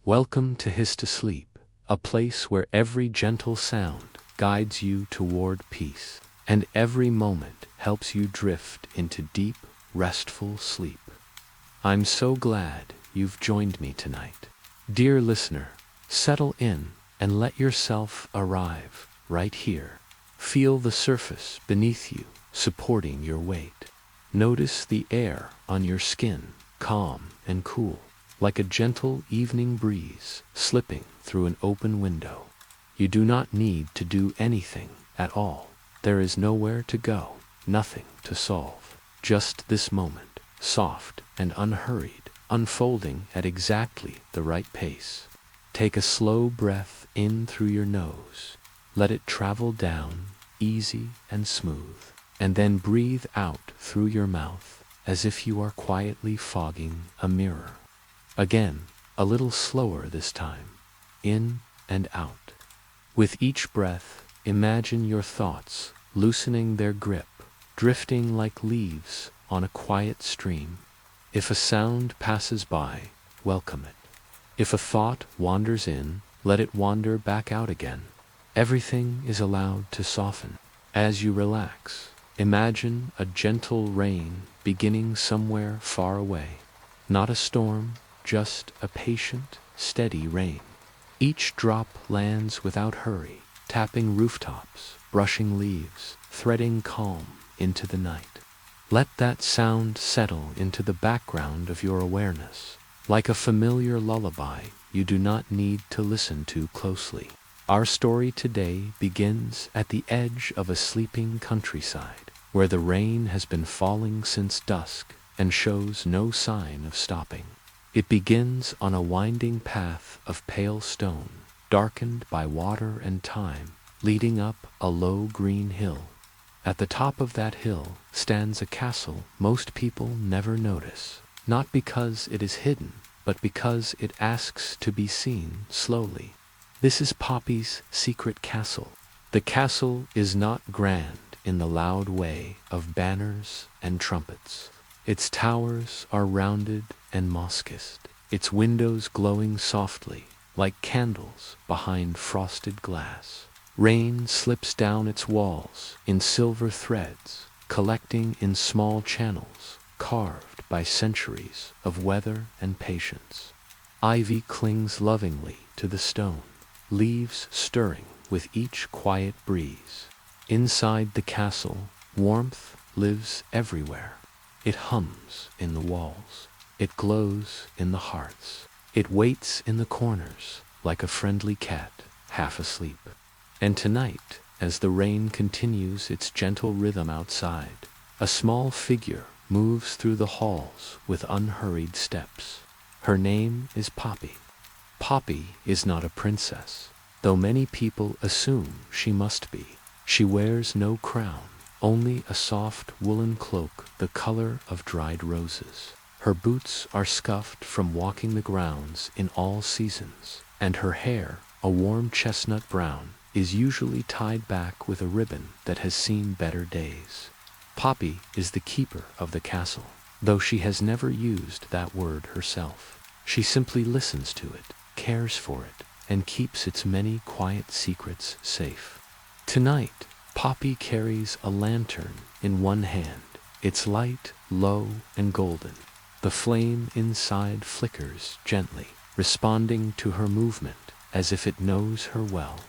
Welcome to His to Sleep, a place where every gentle sound guides you toward peace, and every moment helps you drift into deep, restful sleep. I'm so glad you've joined me tonight. Dear listener, settle in and let yourself arrive right here. Feel the surface beneath you, supporting your weight. Notice the air on your skin, calm and cool, like a gentle evening breeze slipping through an open window. You do not need to do anything at all. There is nowhere to go, nothing to solve. Just this moment, soft and unhurried, unfolding at exactly the right pace. Take a slow breath in through your nose. Let it travel down, easy and smooth, and then breathe out through your mouth as if you are quietly fogging a mirror. Again, a little slower this time, in and out. With each breath, imagine your thoughts loosening their grip, drifting like leaves on a quiet stream. If a sound passes by, welcome it. If a thought wanders in, let it wander back out again. Everything is allowed to soften. As you relax, imagine a gentle rain beginning somewhere far away. Not a storm, just a patient, steady rain. Each drop lands without hurry, tapping rooftops, brushing leaves, threading calm into the night. Let that sound settle into the background of your awareness. Like a familiar lullaby, you do not need to listen too closely. Our story today begins at the edge of a sleeping countryside, where the rain has been falling since dusk and shows no sign of stopping. It begins on a winding path of pale stone, darkened by water and time, leading up a low green hill. At the top of that hill stands a castle most people never notice, not because it is hidden, but because it asks to be seen slowly. This is Poppy's secret castle. The castle is not grand in the loud way of banners and trumpets. Its towers are rounded and moss-kissed, its windows glowing softly like candles behind frosted glass. Rain slips down its walls in silver threads, collecting in small channels carved by centuries of weather and patience. Ivy clings lovingly to the stone, leaves stirring with each quiet breeze. Inside the castle, warmth lives everywhere. It hums in the walls. It glows in the hearts. It waits in the corners like a friendly cat, half asleep. And tonight, as the rain continues its gentle rhythm outside, a small figure moves through the halls with unhurried steps. Her name is Poppy. Poppy is not a princess, though many people assume she must be. She wears no crown, only a soft woolen cloak the color of dried roses. Her boots are scuffed from walking the grounds in all seasons, and her hair, a warm chestnut brown, is usually tied back with a ribbon that has seen better days. Poppy is the keeper of the castle, though she has never used that word herself. She simply listens to it, cares for it, and keeps its many quiet secrets safe. Tonight, Poppy carries a lantern in one hand, its light low and golden. The flame inside flickers gently, responding to her movement as if it knows her well.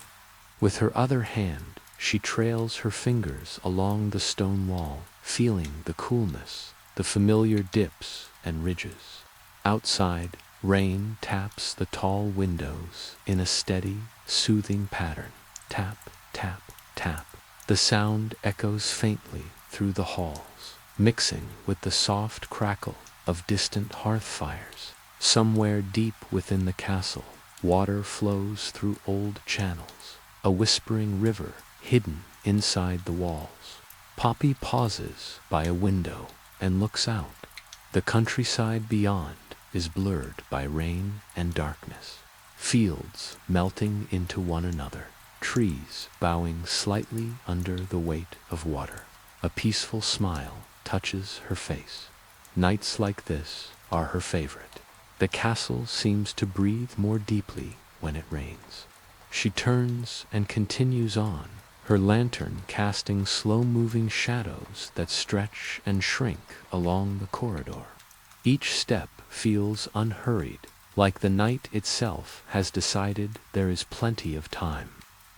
With her other hand, she trails her fingers along the stone wall, feeling the coolness, the familiar dips and ridges. Outside, rain taps the tall windows in a steady, soothing pattern. Tap, tap, tap. The sound echoes faintly through the halls, mixing with the soft crackle of distant hearth fires. Somewhere deep within the castle, water flows through old channels, a whispering river hidden inside the walls. Poppy pauses by a window and looks out. The countryside beyond is blurred by rain and darkness, fields melting into one another, trees bowing slightly under the weight of water. A peaceful smile touches her face. Nights like this are her favorite. The castle seems to breathe more deeply when it rains. She turns and continues on, her lantern casting slow-moving shadows that stretch and shrink along the corridor. Each step feels unhurried, like the night itself has decided there is plenty of time.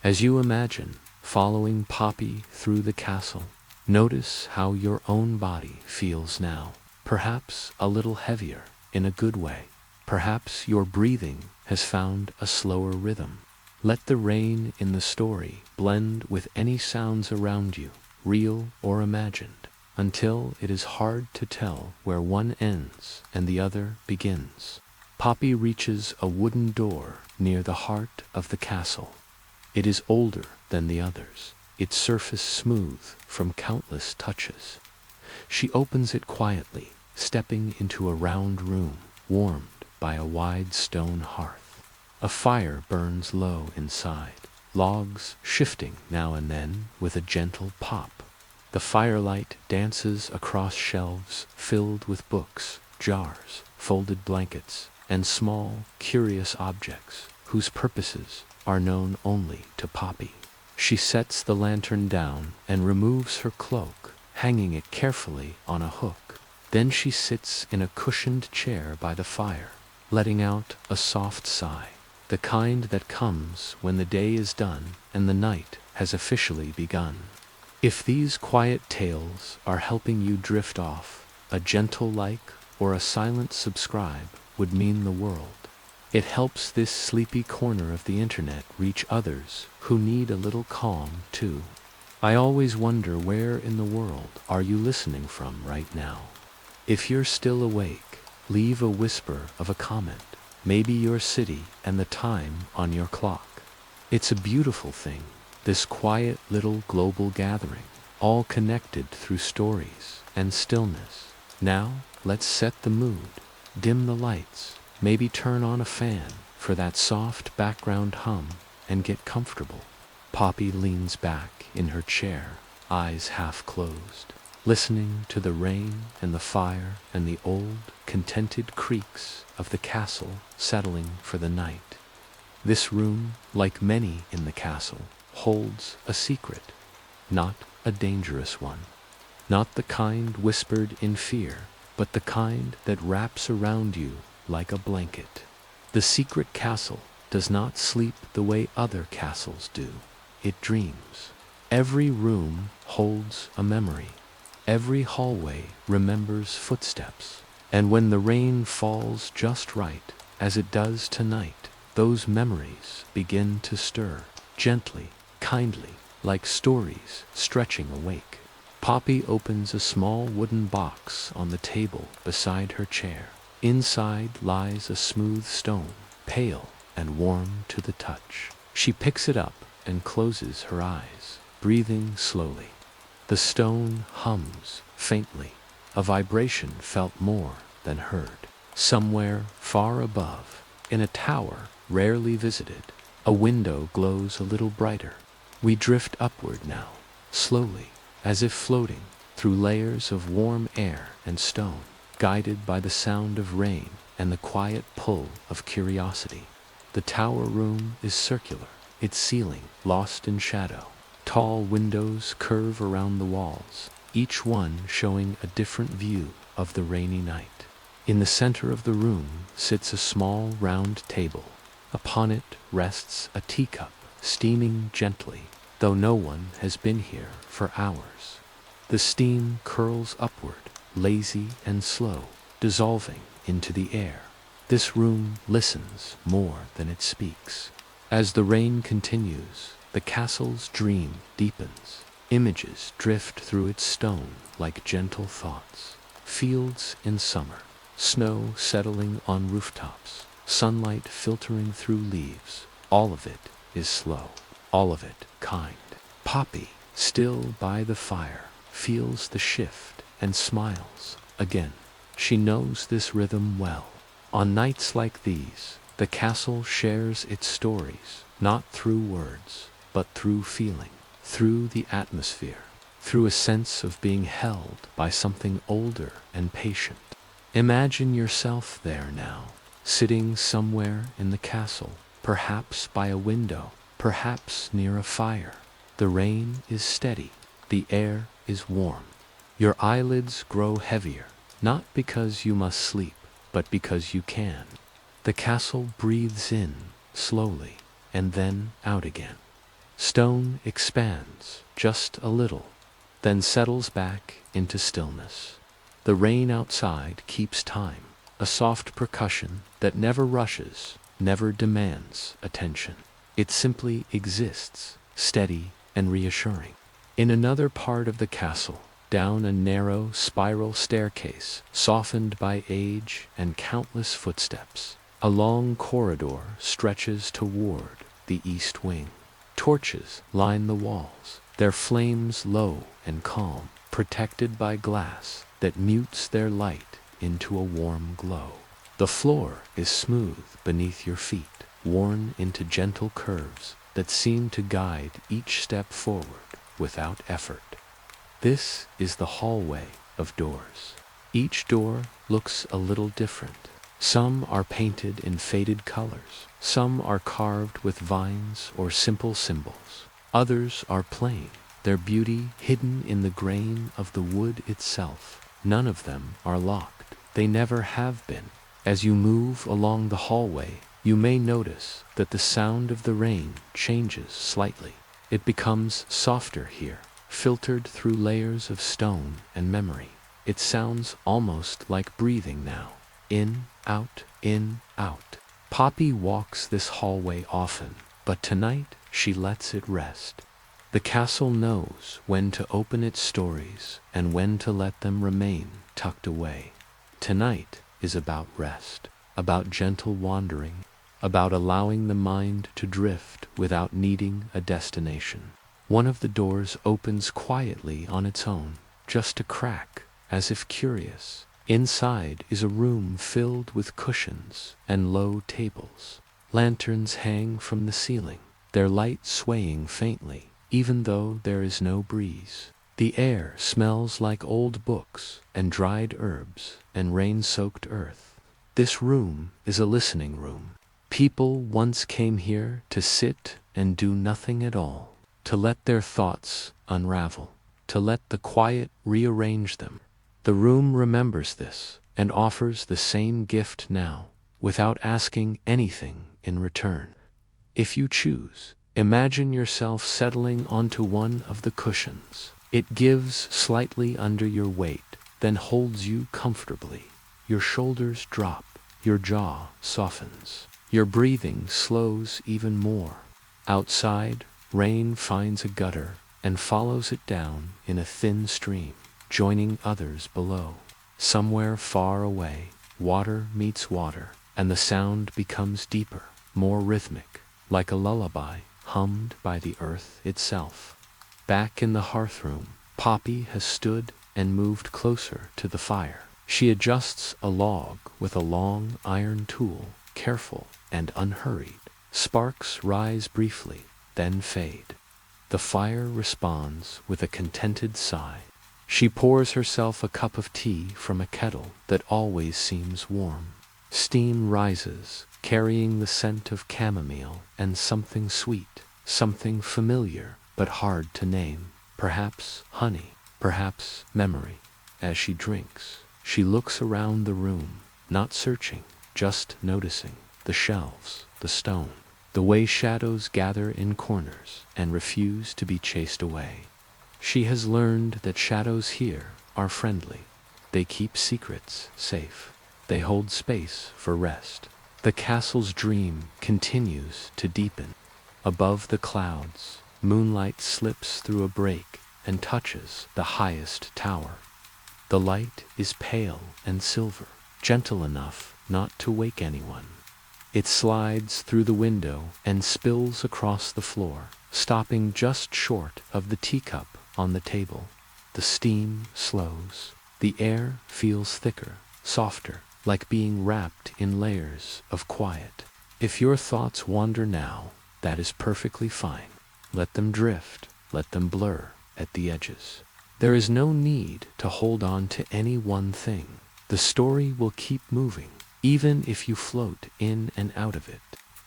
As you imagine following Poppy through the castle, notice how your own body feels now, perhaps a little heavier in a good way. Perhaps your breathing has found a slower rhythm. Let the rain in the story blend with any sounds around you, real or imagined, until it is hard to tell where one ends and the other begins. Poppy reaches a wooden door near the heart of the castle. It is older than the others, its surface smooth from countless touches. She opens it quietly, stepping into a round room, warmed by a wide stone hearth. A fire burns low inside, logs shifting now and then with a gentle pop. The firelight dances across shelves filled with books, jars, folded blankets, and small, curious objects whose purposes are known only to Poppy. She sets the lantern down and removes her cloak, hanging it carefully on a hook. Then she sits in a cushioned chair by the fire, letting out a soft sigh, the kind that comes when the day is done and the night has officially begun. If these quiet tales are helping you drift off, a gentle like or a silent subscribe would mean the world. It helps this sleepy corner of the internet reach others who need a little calm too. I always wonder, where in the world are you listening from right now? If you're still awake, leave a whisper of a comment, maybe your city and the time on your clock. It's a beautiful thing, this quiet little global gathering, all connected through stories and stillness. Now, let's set the mood, dim the lights, maybe turn on a fan for that soft background hum, and get comfortable. Poppy leans back in her chair, eyes half closed, listening to the rain and the fire and the old, contented creaks of the castle settling for the night. This room, like many in the castle, holds a secret, not a dangerous one. Not the kind whispered in fear, but the kind that wraps around you like a blanket. The secret castle does not sleep the way other castles do. It dreams. Every room holds a memory. Every hallway remembers footsteps. And when the rain falls just right, as it does tonight, those memories begin to stir, gently, kindly, like stories stretching awake. Poppy opens a small wooden box on the table beside her chair. Inside lies a smooth stone, pale and warm to the touch. She picks it up and closes her eyes, breathing slowly. The stone hums faintly, a vibration felt more than heard. Somewhere far above, in a tower rarely visited, a window glows a little brighter. We drift upward now, slowly, as if floating through layers of warm air and stone, guided by the sound of rain and the quiet pull of curiosity. The tower room is circular, its ceiling lost in shadow. Tall windows curve around the walls, each one showing a different view of the rainy night. In the center of the room sits a small round table. Upon it rests a teacup, steaming gently, though no one has been here for hours. The steam curls upward, lazy and slow, dissolving into the air. This room listens more than it speaks. As the rain continues, the castle's dream deepens. Images drift through its stone like gentle thoughts. Fields in summer, snow settling on rooftops, sunlight filtering through leaves. All of it is slow, all of it kind. Poppy, still by the fire, feels the shift and smiles again. She knows this rhythm well. On nights like these, the castle shares its stories, not through words, but through feeling, through the atmosphere, through a sense of being held by something older and patient. Imagine yourself there now, sitting somewhere in the castle, perhaps by a window, perhaps near a fire. The rain is steady, the air is warm. Your eyelids grow heavier, not because you must sleep, but because you can. The castle breathes in, slowly, and then out again. Stone expands, just a little, then settles back into stillness. The rain outside keeps time, a soft percussion that never rushes, never demands attention. It simply exists, steady and reassuring. In another part of the castle, down a narrow spiral staircase, softened by age and countless footsteps, a long corridor stretches toward the east wing. Torches line the walls, their flames low and calm, protected by glass that mutes their light into a warm glow. The floor is smooth beneath your feet, worn into gentle curves that seem to guide each step forward without effort. This is the hallway of doors. Each door looks a little different. Some are painted in faded colors. Some are carved with vines or simple symbols. Others are plain, their beauty hidden in the grain of the wood itself. None of them are locked. They never have been. As you move along the hallway, you may notice that the sound of the rain changes slightly. It becomes softer here, filtered through layers of stone and memory. It sounds almost like breathing now. In, out, in, out. Poppy walks this hallway often, but tonight she lets it rest. The castle knows when to open its stories and when to let them remain tucked away. Tonight is about rest, about gentle wandering, about allowing the mind to drift without needing a destination. One of the doors opens quietly on its own, just a crack, as if curious. Inside is a room filled with cushions and low tables. Lanterns hang from the ceiling, their light swaying faintly, even though there is no breeze. The air smells like old books and dried herbs and rain-soaked earth. This room is a listening room. People once came here to sit and do nothing at all, to let their thoughts unravel, to let the quiet rearrange them. The room remembers this and offers the same gift now, without asking anything in return. If you choose, imagine yourself settling onto one of the cushions. It gives slightly under your weight, then holds you comfortably. Your shoulders drop, your jaw softens, your breathing slows even more. Outside, rain finds a gutter and follows it down in a thin stream, joining others below. Somewhere far away, water meets water, and the sound becomes deeper, more rhythmic, like a lullaby hummed by the earth itself. Back in the hearthroom, Poppy has stood and moved closer to the fire. She adjusts a log with a long iron tool, careful and unhurried. Sparks rise briefly, then fade. The fire responds with a contented sigh. She pours herself a cup of tea from a kettle that always seems warm. Steam rises, carrying the scent of chamomile and something sweet, something familiar but hard to name. Perhaps honey, perhaps memory. As she drinks, she looks around the room, not searching, just noticing the shelves, the stone, the way shadows gather in corners and refuse to be chased away. She has learned that shadows here are friendly. They keep secrets safe. They hold space for rest. The castle's dream continues to deepen. Above the clouds, moonlight slips through a break and touches the highest tower. The light is pale and silver, gentle enough not to wake anyone. It slides through the window and spills across the floor, stopping just short of the teacup on the table. The steam slows. The air feels thicker, softer, like being wrapped in layers of quiet. If your thoughts wander now, that is perfectly fine. Let them drift, let them blur at the edges. There is no need to hold on to any one thing. The story will keep moving, even if you float in and out of it.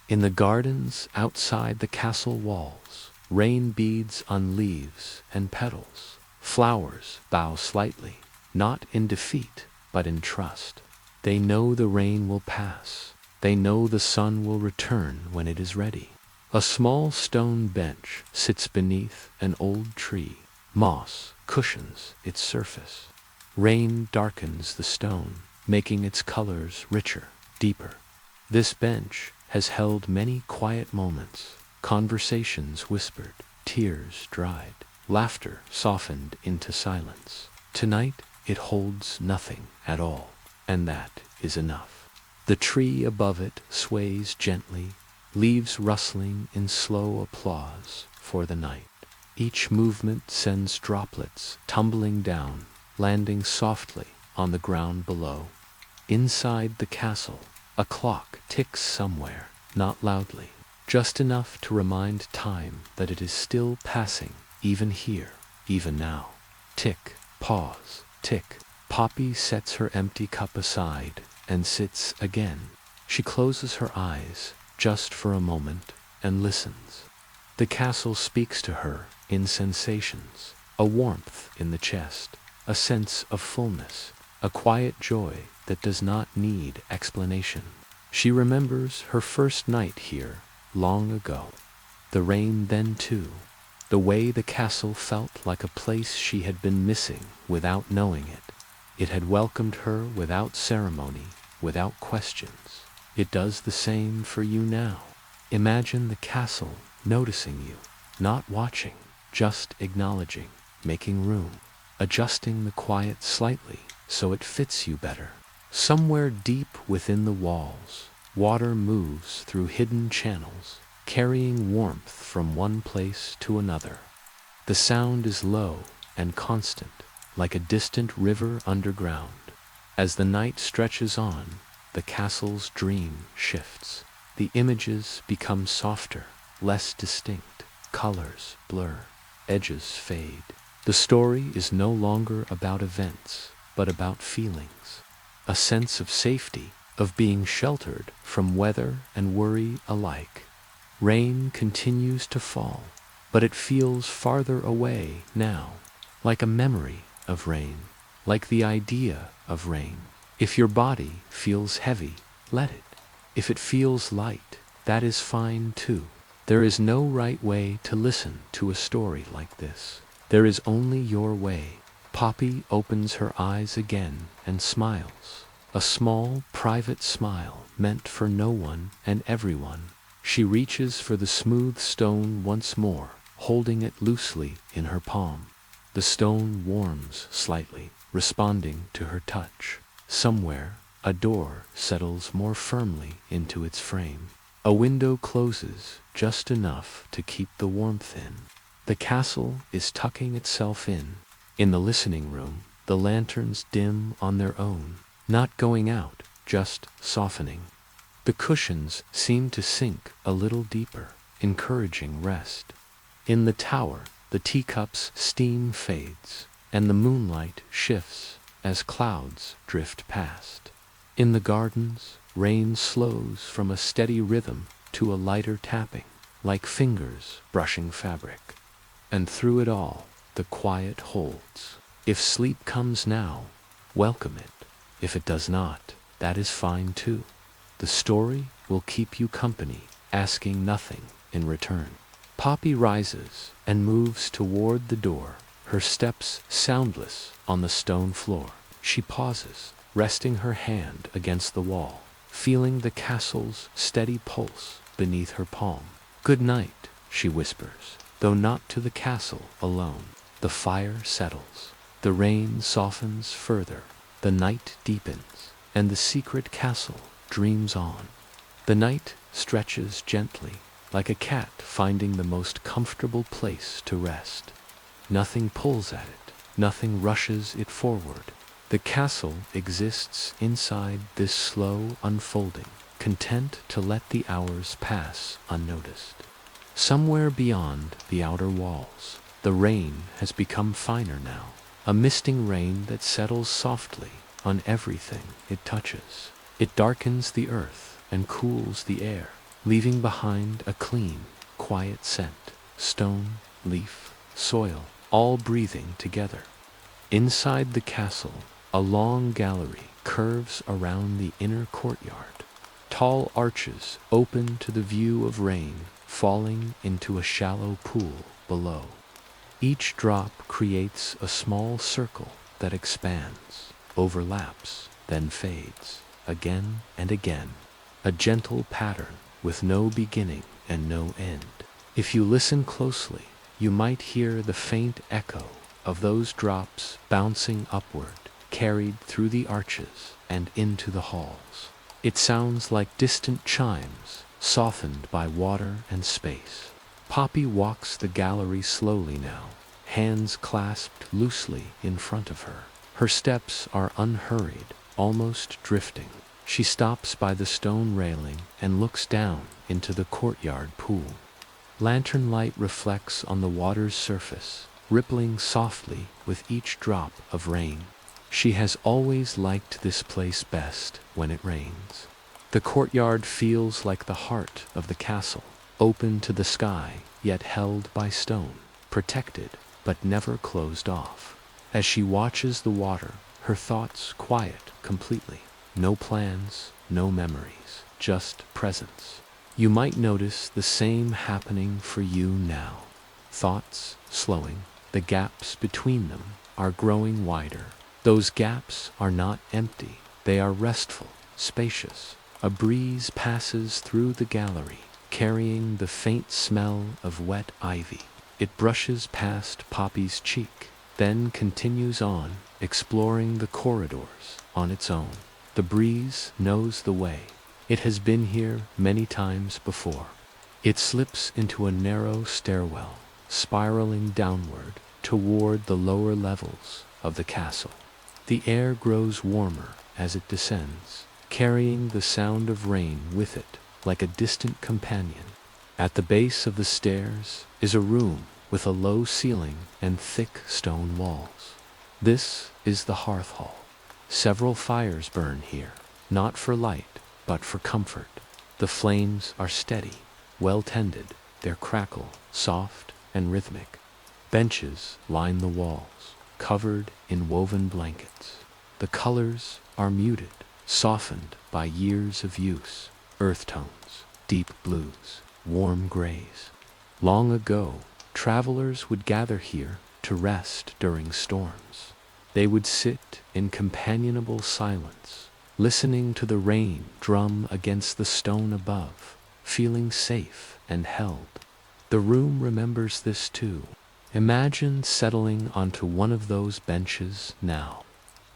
In the gardens outside the castle walls, rain beads on leaves and petals. Flowers bow slightly, not in defeat, but in trust. They know the rain will pass. They know the sun will return when it is ready. A small stone bench sits beneath an old tree. Moss cushions its surface. Rain darkens the stone, making its colors richer, deeper. This bench has held many quiet moments, conversations whispered, tears dried, laughter softened into silence. Tonight it holds nothing at all, and that is enough. The tree above it sways gently, leaves rustling in slow applause for the night. Each movement sends droplets tumbling down, landing softly on the ground below. Inside the castle, a clock ticks somewhere, not loudly, just enough to remind time that it is still passing, even here, even now. Tick, pause, tick. Poppy sets her empty cup aside and sits again. She closes her eyes just for a moment and listens. The castle speaks to her in sensations, a warmth in the chest, a sense of fullness, a quiet joy that does not need explanation. She remembers her first night here long ago. The rain then too. The way the castle felt like a place she had been missing without knowing it. It had welcomed her without ceremony, without questions. It does the same for you now. Imagine the castle noticing you, not watching, just acknowledging, making room, adjusting the quiet slightly so it fits you better. Somewhere deep within the walls, water moves through hidden channels, carrying warmth from one place to another. The sound is low and constant, like a distant river underground. As the night stretches on, the castle's dream shifts. The images become softer, less distinct. Colors blur, edges fade. The story is no longer about events, but about feelings. A sense of safety, of being sheltered from weather and worry alike. Rain continues to fall, but it feels farther away now, like a memory of rain, like the idea of rain. If your body feels heavy, let it. If it feels light, that is fine too. There is no right way to listen to a story like this. There is only your way. Poppy opens her eyes again and smiles. A small, private smile meant for no one and everyone. She reaches for the smooth stone once more, holding it loosely in her palm. The stone warms slightly, responding to her touch. Somewhere, a door settles more firmly into its frame. A window closes just enough to keep the warmth in. The castle is tucking itself in. In the listening room, the lanterns dim on their own, not going out, just softening. The cushions seem to sink a little deeper, encouraging rest. In the tower, the teacup's steam fades, and the moonlight shifts as clouds drift past. In the gardens, rain slows from a steady rhythm to a lighter tapping, like fingers brushing fabric. And through it all, the quiet holds. If sleep comes now, welcome it. If it does not, that is fine too. The story will keep you company, asking nothing in return. Poppy rises and moves toward the door, her steps soundless on the stone floor. She pauses, resting her hand against the wall, feeling the castle's steady pulse beneath her palm. "Good night," she whispers, though not to the castle alone. The fire settles. The rain softens further. The night deepens, and the secret castle dreams on. The night stretches gently, like a cat finding the most comfortable place to rest. Nothing pulls at it, nothing rushes it forward. The castle exists inside this slow unfolding, content to let the hours pass unnoticed. Somewhere beyond the outer walls, the rain has become finer now, a misting rain that settles softly on everything it touches. It darkens the earth and cools the air, leaving behind a clean, quiet scent. Stone, leaf, soil, all breathing together. Inside the castle, a long gallery curves around the inner courtyard. Tall arches open to the view of rain falling into a shallow pool below. Each drop creates a small circle that expands, overlaps, then fades, again and again. A gentle pattern with no beginning and no end. If you listen closely, you might hear the faint echo of those drops bouncing upward, carried through the arches and into the halls. It sounds like distant chimes, softened by water and space. Poppy walks the gallery slowly now, hands clasped loosely in front of her. Her steps are unhurried, almost drifting. She stops by the stone railing and looks down into the courtyard pool. Lantern light reflects on the water's surface, rippling softly with each drop of rain. She has always liked this place best when it rains. The courtyard feels like the heart of the castle, open to the sky, yet held by stone, protected but never closed off. As she watches the water, her thoughts quiet completely. No plans, no memories, just presence. You might notice the same happening for you now. Thoughts slowing, the gaps between them are growing wider. Those gaps are not empty, they are restful, spacious. A breeze passes through the gallery, carrying the faint smell of wet ivy. It brushes past Poppy's cheek, then continues on, exploring the corridors on its own. The breeze knows the way. It has been here many times before. It slips into a narrow stairwell, spiraling downward toward the lower levels of the castle. The air grows warmer as it descends, carrying the sound of rain with it like a distant companion. At the base of the stairs is a room with a low ceiling and thick stone walls. This is the hearth hall. Several fires burn here, not for light, but for comfort. The flames are steady, well tended, their crackle soft and rhythmic. Benches line the walls, covered in woven blankets. The colors are muted, softened by years of use. Earth tones, deep blues, warm grays. Long ago, travelers would gather here to rest during storms. They would sit in companionable silence, listening to the rain drum against the stone above, feeling safe and held. The room remembers this too. Imagine settling onto one of those benches now.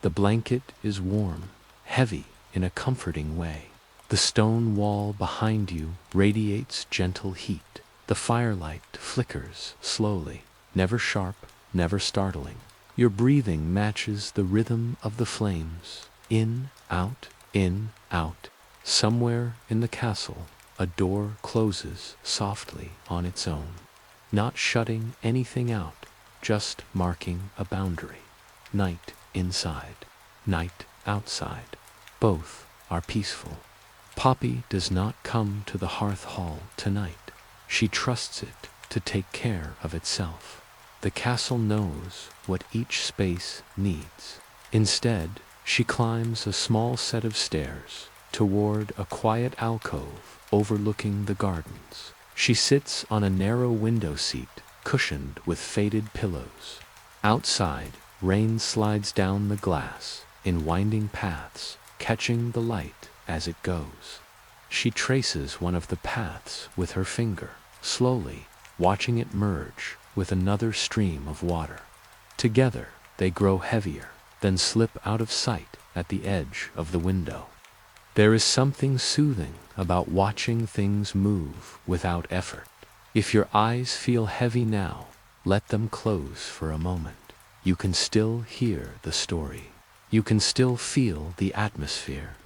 The blanket is warm, heavy in a comforting way. The stone wall behind you radiates gentle heat. The firelight flickers slowly, never sharp, never startling. Your breathing matches the rhythm of the flames. In, out, in, out. Somewhere in the castle, a door closes softly on its own, not shutting anything out, just marking a boundary. Night inside, night outside. Both are peaceful. Poppy does not come to the hearth hall tonight. She trusts it to take care of itself. The castle knows what each space needs. Instead, she climbs a small set of stairs toward a quiet alcove overlooking the gardens. She sits on a narrow window seat, cushioned with faded pillows. Outside, rain slides down the glass in winding paths, catching the light as it goes. She traces one of the paths with her finger, slowly, watching it merge with another stream of water. Together, they grow heavier, then slip out of sight at the edge of the window. There is something soothing about watching things move without effort. If your eyes feel heavy now, let them close for a moment. You can still hear the story. You can still feel the atmosphere.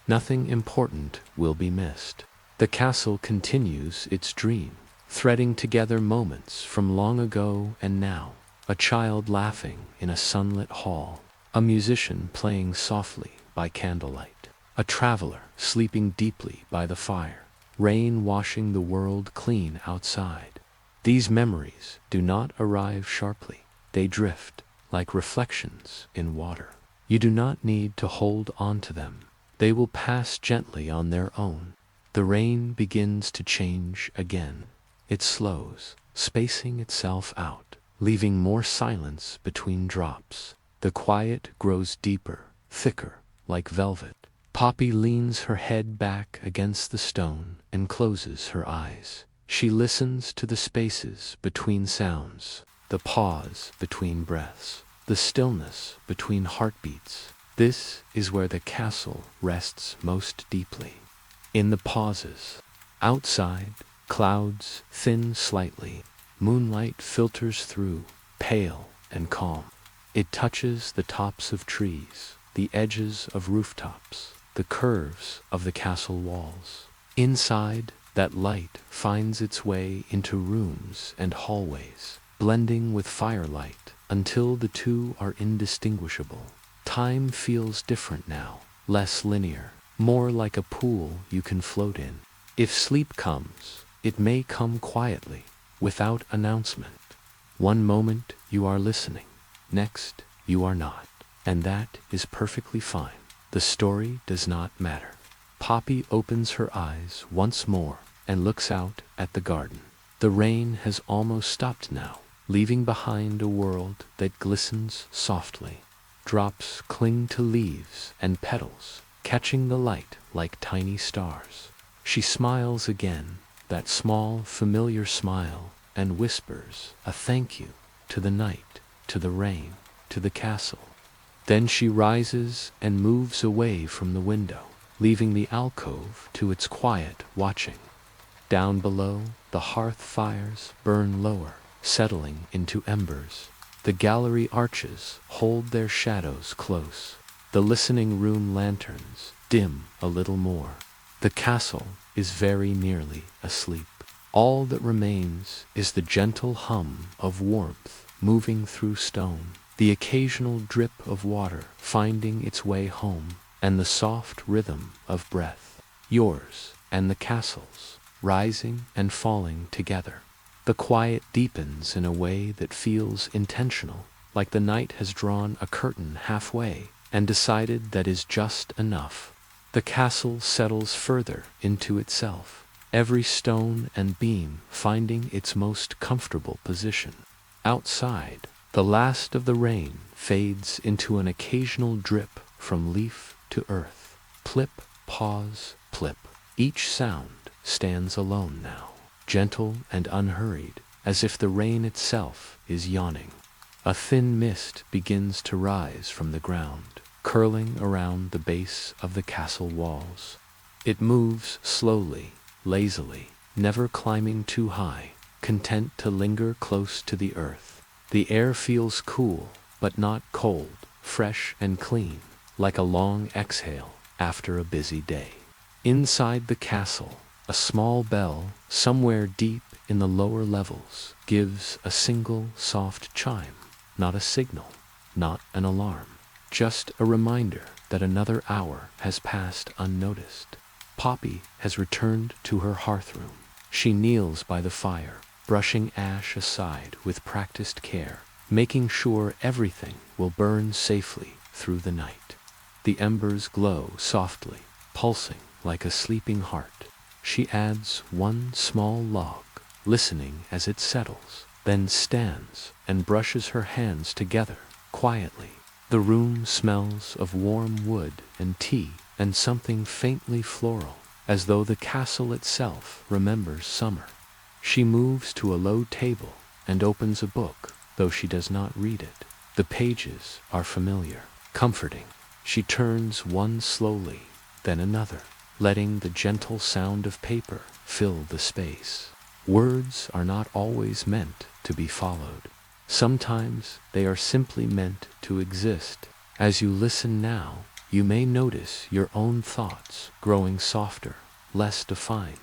Nothing important will be missed. The castle continues its dream, threading together moments from long ago and now. A child laughing in a sunlit hall, a musician playing softly by candlelight, a traveler sleeping deeply by the fire, rain washing the world clean outside. These memories do not arrive sharply, they drift like reflections in water. You do not need to hold on to them, they will pass gently on their own. The rain begins to change again. It slows, spacing itself out, leaving more silence between drops. The quiet grows deeper, thicker, like velvet. Poppy leans her head back against the stone and closes her eyes. She listens to the spaces between sounds, the pause between breaths, the stillness between heartbeats. This is where the castle rests most deeply. In the pauses. Outside, clouds thin slightly. Moonlight filters through, pale and calm. It touches the tops of trees, the edges of rooftops, the curves of the castle walls. Inside, that light finds its way into rooms and hallways, blending with firelight until the two are indistinguishable. Time feels different now, less linear, more like a pool you can float in. If sleep comes, it may come quietly, without announcement. One moment you are listening, next you are not, and that is perfectly fine. The story does not matter. Poppy opens her eyes once more and looks out at the garden. The rain has almost stopped now, leaving behind a world that glistens softly. Drops cling to leaves and petals, catching the light like tiny stars. She smiles again, that small, familiar smile, and whispers a thank you to the night, to the rain, to the castle. Then she rises and moves away from the window, leaving the alcove to its quiet watching. Down below, the hearth fires burn lower, settling into embers. The gallery arches hold their shadows close. The listening room lanterns dim a little more. The castle is very nearly asleep. All that remains is the gentle hum of warmth moving through stone, the occasional drip of water finding its way home, and the soft rhythm of breath. Yours and the castle's, rising and falling together. The quiet deepens in a way that feels intentional, like the night has drawn a curtain halfway and decided that is just enough. The castle settles further into itself, every stone and beam finding its most comfortable position. Outside, the last of the rain fades into an occasional drip from leaf to earth. Plip, pause, plip. Each sound stands alone now, gentle and unhurried, as if the rain itself is yawning. A thin mist begins to rise from the ground, curling around the base of the castle walls. It moves slowly, lazily, never climbing too high, content to linger close to the earth. The air feels cool, but not cold, fresh and clean, like a long exhale after a busy day. Inside the castle, a small bell, somewhere deep in the lower levels, gives a single soft chime, not a signal, not an alarm, just a reminder that another hour has passed unnoticed. Poppy has returned to her hearthroom. She kneels by the fire, brushing ash aside with practiced care, making sure everything will burn safely through the night. The embers glow softly, pulsing like a sleeping heart. She adds one small log, listening as it settles, then stands and brushes her hands together, quietly. The room smells of warm wood and tea and something faintly floral, as though the castle itself remembers summer. She moves to a low table and opens a book, though she does not read it. The pages are familiar, comforting. She turns one slowly, then another, letting the gentle sound of paper fill the space. Words are not always meant to be followed. Sometimes they are simply meant to exist. As you listen now, you may notice your own thoughts growing softer, less defined.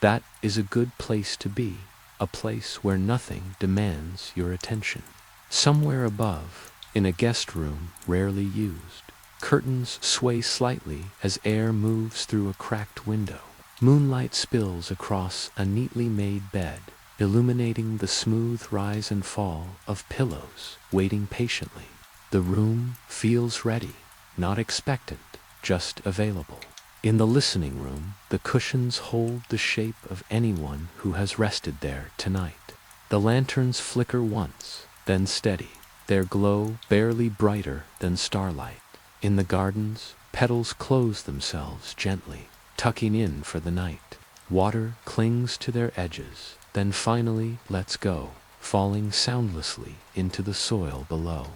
That is a good place to be, a place where nothing demands your attention. Somewhere above, in a guest room rarely used, Curtains sway slightly as air moves through a cracked window. Moonlight spills across a neatly made bed, illuminating the smooth rise and fall of pillows waiting patiently. The room feels ready, not expectant, just available. In the listening room, the cushions hold the shape of anyone who has rested there tonight. The lanterns flicker once, then steady, their glow barely brighter than starlight. In the gardens, petals close themselves gently, tucking in for the night. Water clings to their edges, then finally lets go, falling soundlessly into the soil below.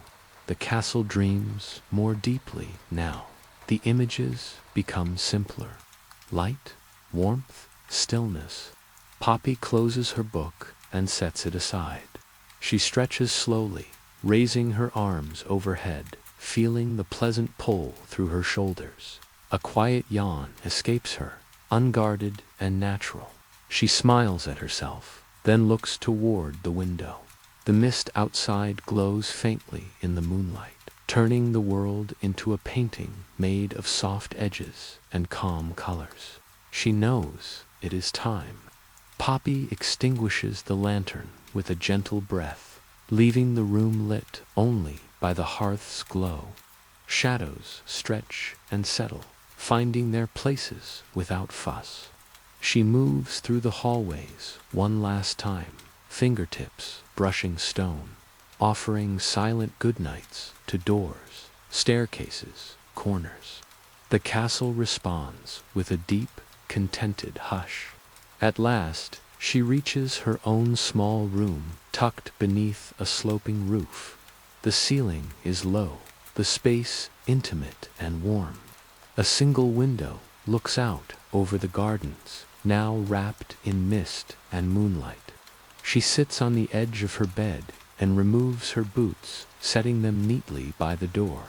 The castle dreams more deeply now. The images become simpler. Light, warmth, stillness. Poppy closes her book and sets it aside. She stretches slowly, raising her arms overhead, feeling the pleasant pull through her shoulders. A quiet yawn escapes her, unguarded and natural. She smiles at herself, then looks toward the window. The mist outside glows faintly in the moonlight, turning the world into a painting made of soft edges and calm colors. She knows it is time. Poppy extinguishes the lantern with a gentle breath, leaving the room lit only by the hearth's glow. Shadows stretch and settle, finding their places without fuss. She moves through the hallways one last time, fingertips brushing stone, offering silent goodnights to doors, staircases, corners. The castle responds with a deep, contented hush. At last, she reaches her own small room, tucked beneath a sloping roof. The ceiling is low, the space intimate and warm. A single window looks out over the gardens, now wrapped in mist and moonlight. She sits on the edge of her bed and removes her boots, setting them neatly by the door.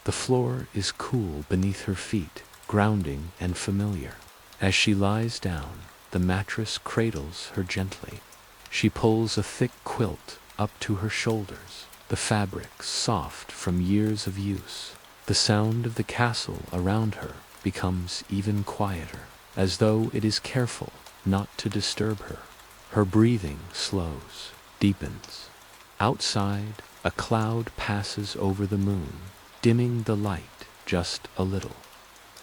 The floor is cool beneath her feet, grounding and familiar. As she lies down, the mattress cradles her gently. She pulls a thick quilt up to her shoulders, the fabric soft from years of use. The sound of the castle around her becomes even quieter, as though it is careful not to disturb her. Her breathing slows, deepens. Outside, a cloud passes over the moon, dimming the light just a little.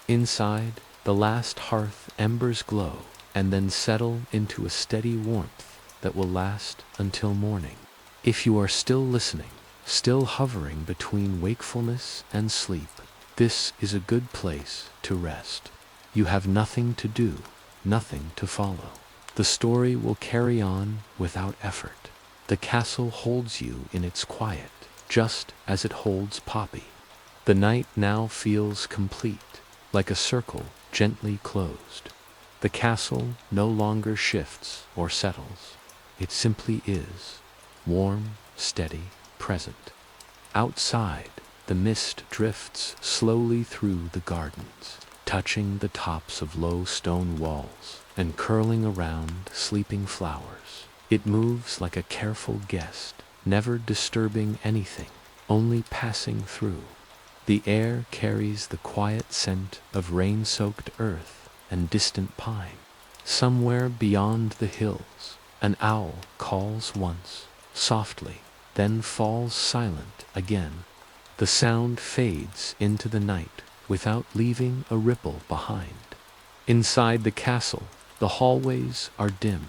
Inside, the last hearth embers glow and then settle into a steady warmth that will last until morning. If you are still listening, still hovering between wakefulness and sleep, this is a good place to rest. You have nothing to do, nothing to follow. The story will carry on without effort. The castle holds you in its quiet, just as it holds Poppy. The night now feels complete, like a circle gently closed. The castle no longer shifts or settles. It simply is, warm, steady, present. Outside, the mist drifts slowly through the gardens, touching the tops of low stone walls and curling around sleeping flowers. It moves like a careful guest, never disturbing anything, only passing through. The air carries the quiet scent of rain-soaked earth and distant pine. Somewhere beyond the hills, an owl calls once, softly, then falls silent again. The sound fades into the night without leaving a ripple behind. Inside the castle, the hallways are dim,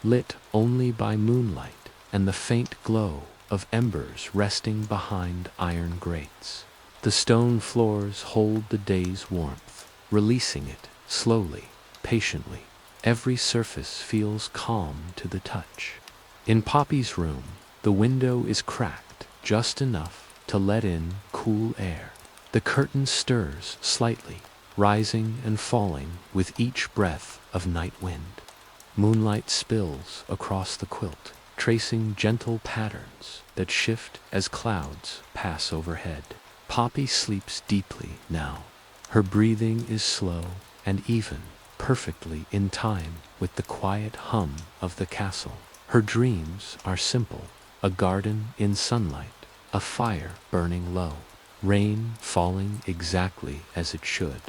lit only by moonlight and the faint glow of embers resting behind iron grates. The stone floors hold the day's warmth, releasing it slowly, patiently. Every surface feels calm to the touch. In Poppy's room, the window is cracked just enough to let in cool air. The curtain stirs slightly, rising and falling with each breath of night wind. Moonlight spills across the quilt, tracing gentle patterns that shift as clouds pass overhead. Poppy sleeps deeply now. Her breathing is slow and even, perfectly in time with the quiet hum of the castle. Her dreams are simple: a garden in sunlight, a fire burning low, rain falling exactly as it should.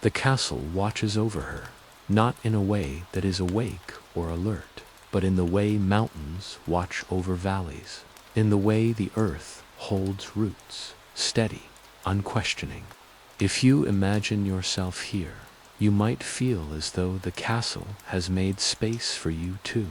The castle watches over her, not in a way that is awake or alert, but in the way mountains watch over valleys, in the way the earth holds roots, steady, unquestioning. If you imagine yourself here, you might feel as though the castle has made space for you too,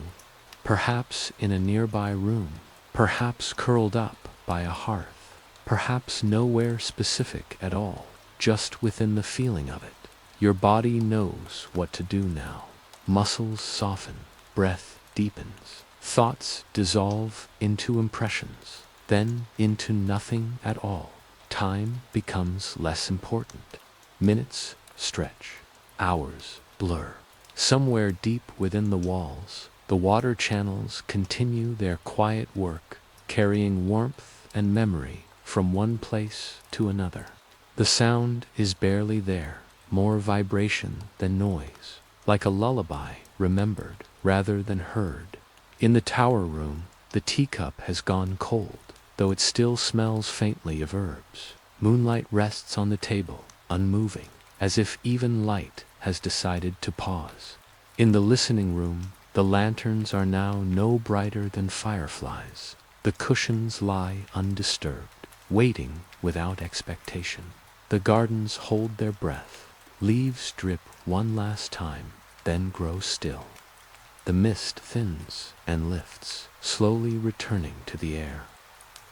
perhaps in a nearby room, perhaps curled up by a hearth, perhaps nowhere specific at all, just within the feeling of it. Your body knows what to do now. Muscles soften, breath deepens, thoughts dissolve into impressions, then into nothing at all. Time becomes less important. Minutes stretch, hours blur. Somewhere deep within the walls, the water channels continue their quiet work, carrying warmth and memory from one place to another. The sound is barely there, more vibration than noise, like a lullaby remembered rather than heard. In the tower room, the teacup has gone cold, though it still smells faintly of herbs. Moonlight rests on the table, unmoving, as if even light has decided to pause. In the listening room, the lanterns are now no brighter than fireflies. The cushions lie undisturbed, waiting without expectation. The gardens hold their breath. Leaves drip one last time, then grow still. The mist thins and lifts, slowly returning to the air.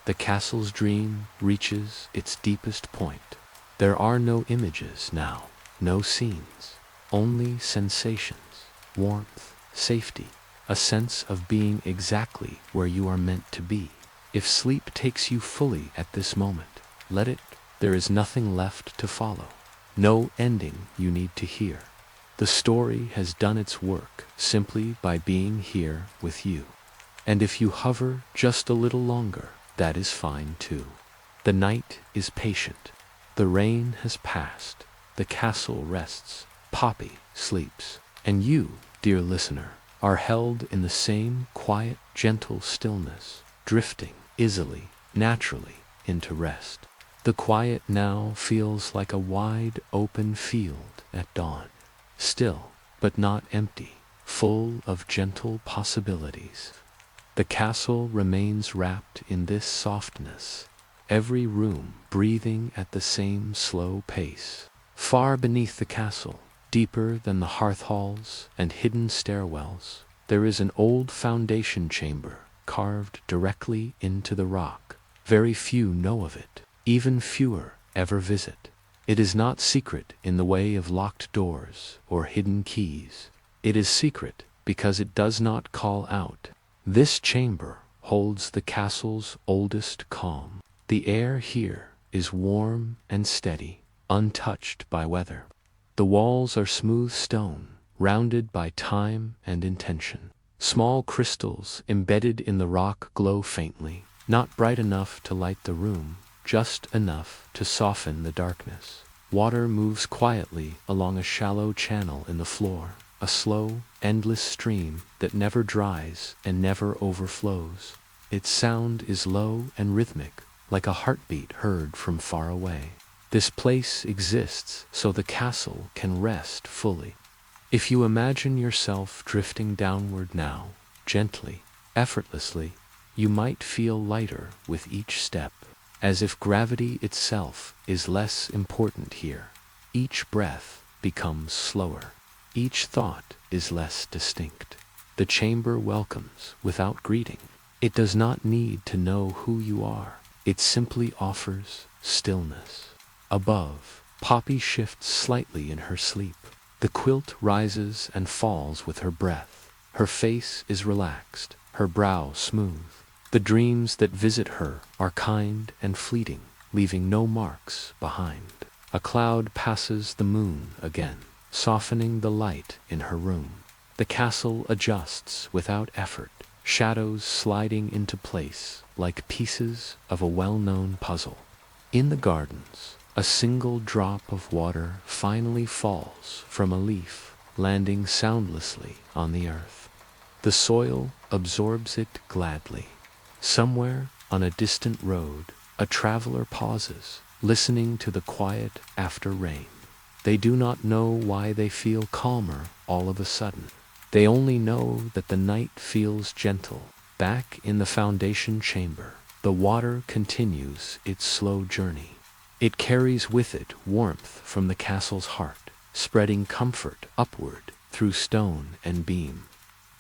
The castle's dream reaches its deepest point. There are no images now, no scenes, only sensations, warmth, safety, a sense of being exactly where you are meant to be. If sleep takes you fully at this moment, let it. There is nothing left to follow. No ending you need to hear. The story has done its work simply by being here with you. And if you hover just a little longer, that is fine too. The night is patient. The rain has passed. The castle rests. Poppy sleeps. And you, dear listener, are held in the same quiet, gentle stillness, drifting easily, naturally into rest. The quiet now feels like a wide open field at dawn, still but not empty, full of gentle possibilities. The castle remains wrapped in this softness, every room breathing at the same slow pace. Far beneath the castle, deeper than the hearth halls and hidden stairwells, there is an old foundation chamber carved directly into the rock. Very few know of it. Even fewer ever visit. It is not secret in the way of locked doors or hidden keys. It is secret because it does not call out. This chamber holds the castle's oldest calm. The air here is warm and steady, untouched by weather. The walls are smooth stone, rounded by time and intention. Small crystals embedded in the rock glow faintly, not bright enough to light the room, just enough to soften the darkness. Water moves quietly along a shallow channel in the floor, a slow, endless stream that never dries and never overflows. Its sound is low and rhythmic, like a heartbeat heard from far away. This place exists so the castle can rest fully. If you imagine yourself drifting downward now, gently, effortlessly, you might feel lighter with each step, as if gravity itself is less important here. Each breath becomes slower. Each thought is less distinct. The chamber welcomes without greeting. It does not need to know who you are. It simply offers stillness. Above, Poppy shifts slightly in her sleep. The quilt rises and falls with her breath. Her face is relaxed, her brow smooth. The dreams that visit her are kind and fleeting, leaving no marks behind. A cloud passes the moon again, softening the light in her room. The castle adjusts without effort, shadows sliding into place like pieces of a well-known puzzle. In the gardens, a single drop of water finally falls from a leaf, landing soundlessly on the earth. The soil absorbs it gladly. Somewhere on a distant road, A traveler pauses, listening to the quiet after rain. They do not know why they feel calmer all of a sudden. They only know that the night feels gentle. Back in the foundation chamber, the water continues its slow journey. It carries with it warmth from the castle's heart, spreading comfort upward through stone and beam.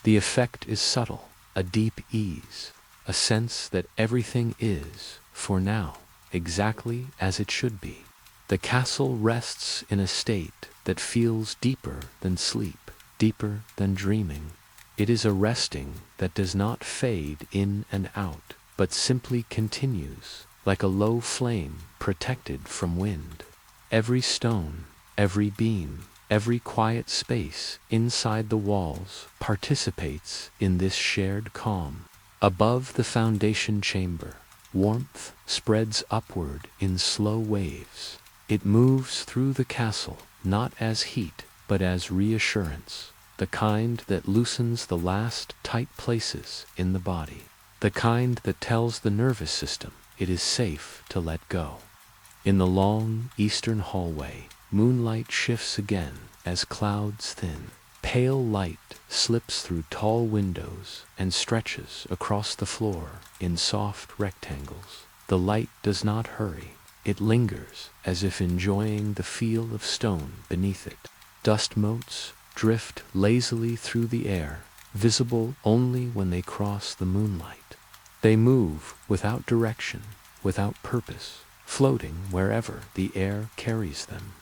The effect is subtle, a deep ease, a sense that everything is, for now, exactly as it should be. The castle rests in a state that feels deeper than sleep, deeper than dreaming. It is a resting that does not fade in and out, but simply continues, like a low flame protected from wind. Every stone, every beam, every quiet space inside the walls participates in this shared calm. Above the foundation chamber, warmth spreads upward in slow waves. It moves through the castle, not as heat, but as reassurance, the kind that loosens the last tight places in the body, the kind that tells the nervous system it is safe to let go. In the long eastern hallway, moonlight shifts again as clouds thin. Pale light slips through tall windows and stretches across the floor in soft rectangles. The light does not hurry. It lingers as if enjoying the feel of stone beneath it. Dust motes drift lazily through the air, visible only when they cross the moonlight. They move without direction, without purpose, floating wherever the air carries them.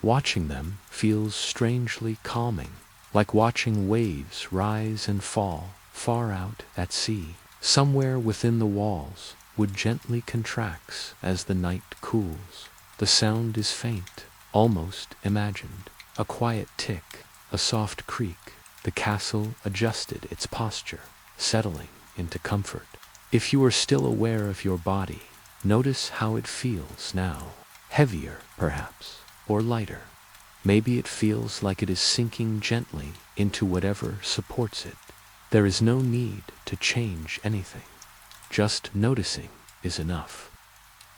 Watching them feels strangely calming, like watching waves rise and fall far out at sea. Somewhere within the walls, wood gently contracts as the night cools. The sound is faint, almost imagined. A quiet tick, a soft creak. The castle adjusted its posture, settling into comfort. If you are still aware of your body, notice how it feels now. Heavier, perhaps, or lighter. Maybe it feels like it is sinking gently into whatever supports it. There is no need to change anything. Just noticing is enough.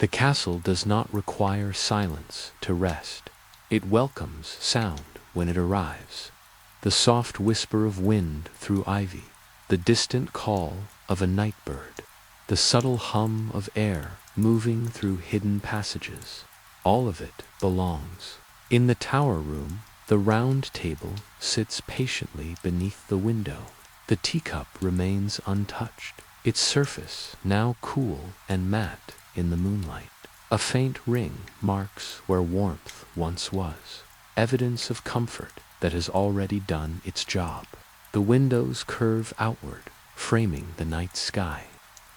The castle does not require silence to rest. It welcomes sound when it arrives. The soft whisper of wind through ivy, the distant call of a night bird, the subtle hum of air moving through hidden passages. All of it belongs. In the tower room, the round table sits patiently beneath the window. The teacup remains untouched, its surface now cool and matte in the moonlight. A faint ring marks where warmth once was, evidence of comfort that has already done its job. The windows curve outward, framing the night sky.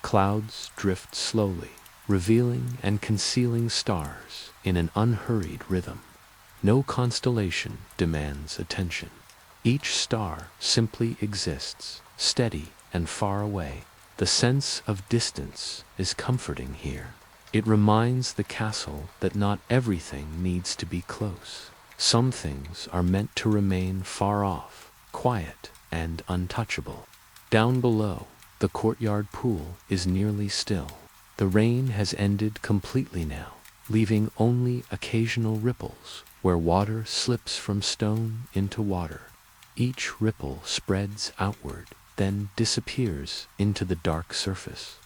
Clouds drift slowly, revealing and concealing stars in an unhurried rhythm. No constellation demands attention. Each star simply exists, steady and far away. The sense of distance is comforting here. It reminds the castle that not everything needs to be close. Some things are meant to remain far off, quiet and untouchable. Down below, the courtyard pool is nearly still. The rain has ended completely now, leaving only occasional ripples where water slips from stone into water. Each ripple spreads outward, then disappears into the dark surface.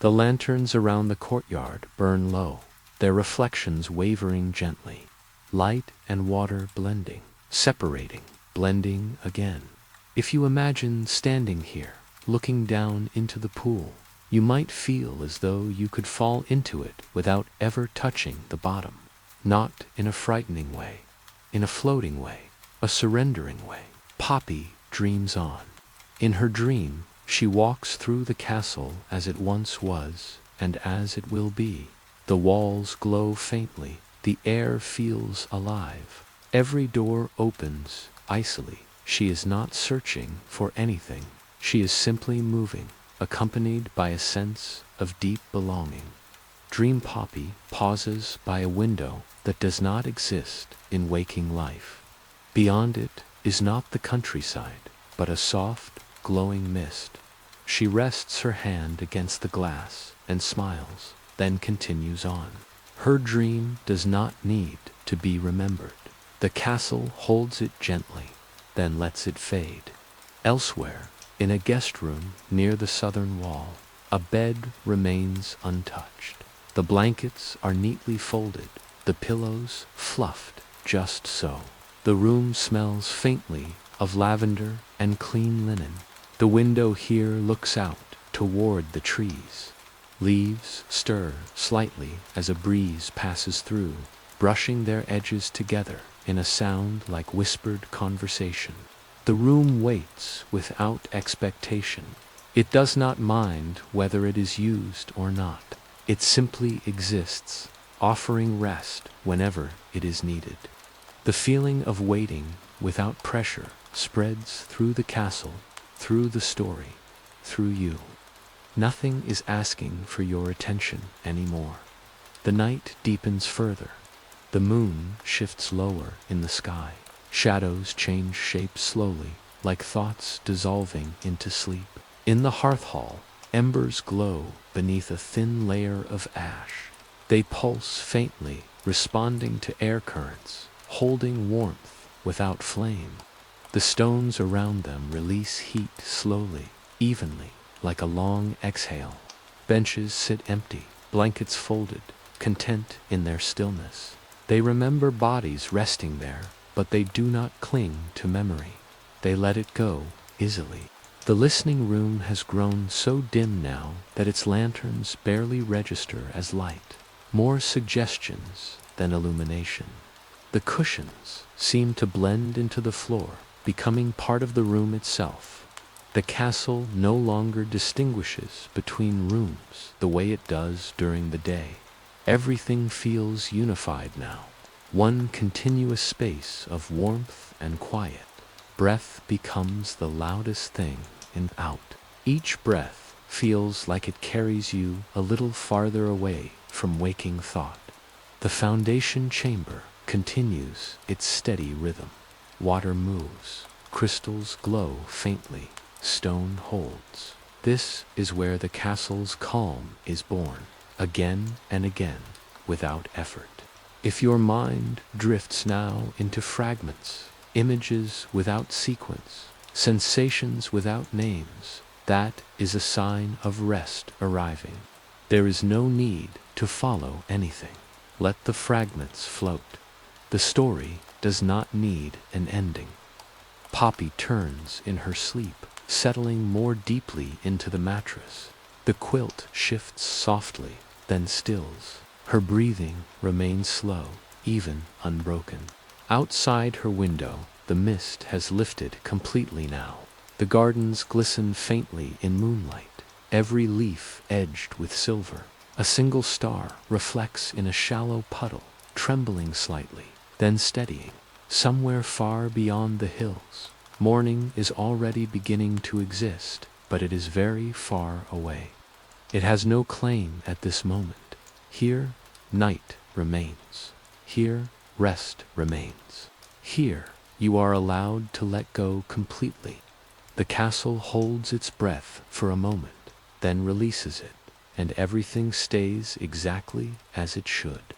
The lanterns around the courtyard burn low, their reflections wavering gently. Light and water blending, separating, blending again. If you imagine standing here, looking down into the pool, you might feel as though you could fall into it without ever touching the bottom. Not in a frightening way, in a floating way, a surrendering way. Poppy dreams on. In her dream, she walks through the castle as it once was and as it will be. The walls glow faintly, the air feels alive. Every door opens icily. She is not searching for anything. She is simply moving, accompanied by a sense of deep belonging. Dream Poppy pauses by a window that does not exist in waking life. Beyond it is not the countryside, but a soft, glowing mist. She rests her hand against the glass and smiles. then continues on. Her dream does not need to be remembered. The castle holds it gently, then lets it fade. Elsewhere, in a guest room near the southern wall, a bed remains untouched. The blankets are neatly folded, the pillows fluffed just so. The room smells faintly of lavender and clean linen. The window here looks out toward the trees. Leaves stir slightly as a breeze passes through, brushing their edges together in a sound like whispered conversation. The room waits without expectation. It does not mind whether it is used or not. It simply exists, offering rest whenever it is needed. The feeling of waiting without pressure spreads through the castle, through the story, through you. Nothing is asking for your attention anymore. The night deepens further. The moon shifts lower in the sky. Shadows change shape slowly, like thoughts dissolving into sleep. In the hearth hall, embers glow beneath a thin layer of ash. They pulse faintly, responding to air currents, holding warmth without flame. The stones around them release heat slowly, evenly, like a long exhale. Benches sit empty, blankets folded, content in their stillness. They remember bodies resting there, but they do not cling to memory. They let it go easily. The listening room has grown so dim now that its lanterns barely register as light, more suggestions than illumination. The cushions seem to blend into the floor, becoming part of the room itself. The castle no longer distinguishes between rooms the way it does during the day. Everything feels unified now, one continuous space of warmth and quiet. Breath becomes the loudest thing in out. Each breath feels like it carries you a little farther away from waking thought. The foundation chamber continues its steady rhythm. Water moves, crystals glow faintly, stone holds. This is where the castle's calm is born, again and again, without effort. If your mind drifts now into fragments, images without sequence, sensations without names, that is a sign of rest arriving. There is no need to follow anything. Let the fragments float. The story does not need an ending. Poppy turns in her sleep, settling more deeply into the mattress. The quilt shifts softly, then stills. Her breathing remains slow, even unbroken. Outside her window, the mist has lifted completely now. The gardens glisten faintly in moonlight, every leaf edged with silver. A single star reflects in a shallow puddle, trembling slightly, then steadying. Somewhere far beyond the hills, morning is already beginning to exist, but it is very far away. It has no claim at this moment. Here, night remains. Here, rest remains. Here, you are allowed to let go completely. The castle holds its breath for a moment, then releases it, and everything stays exactly as it should.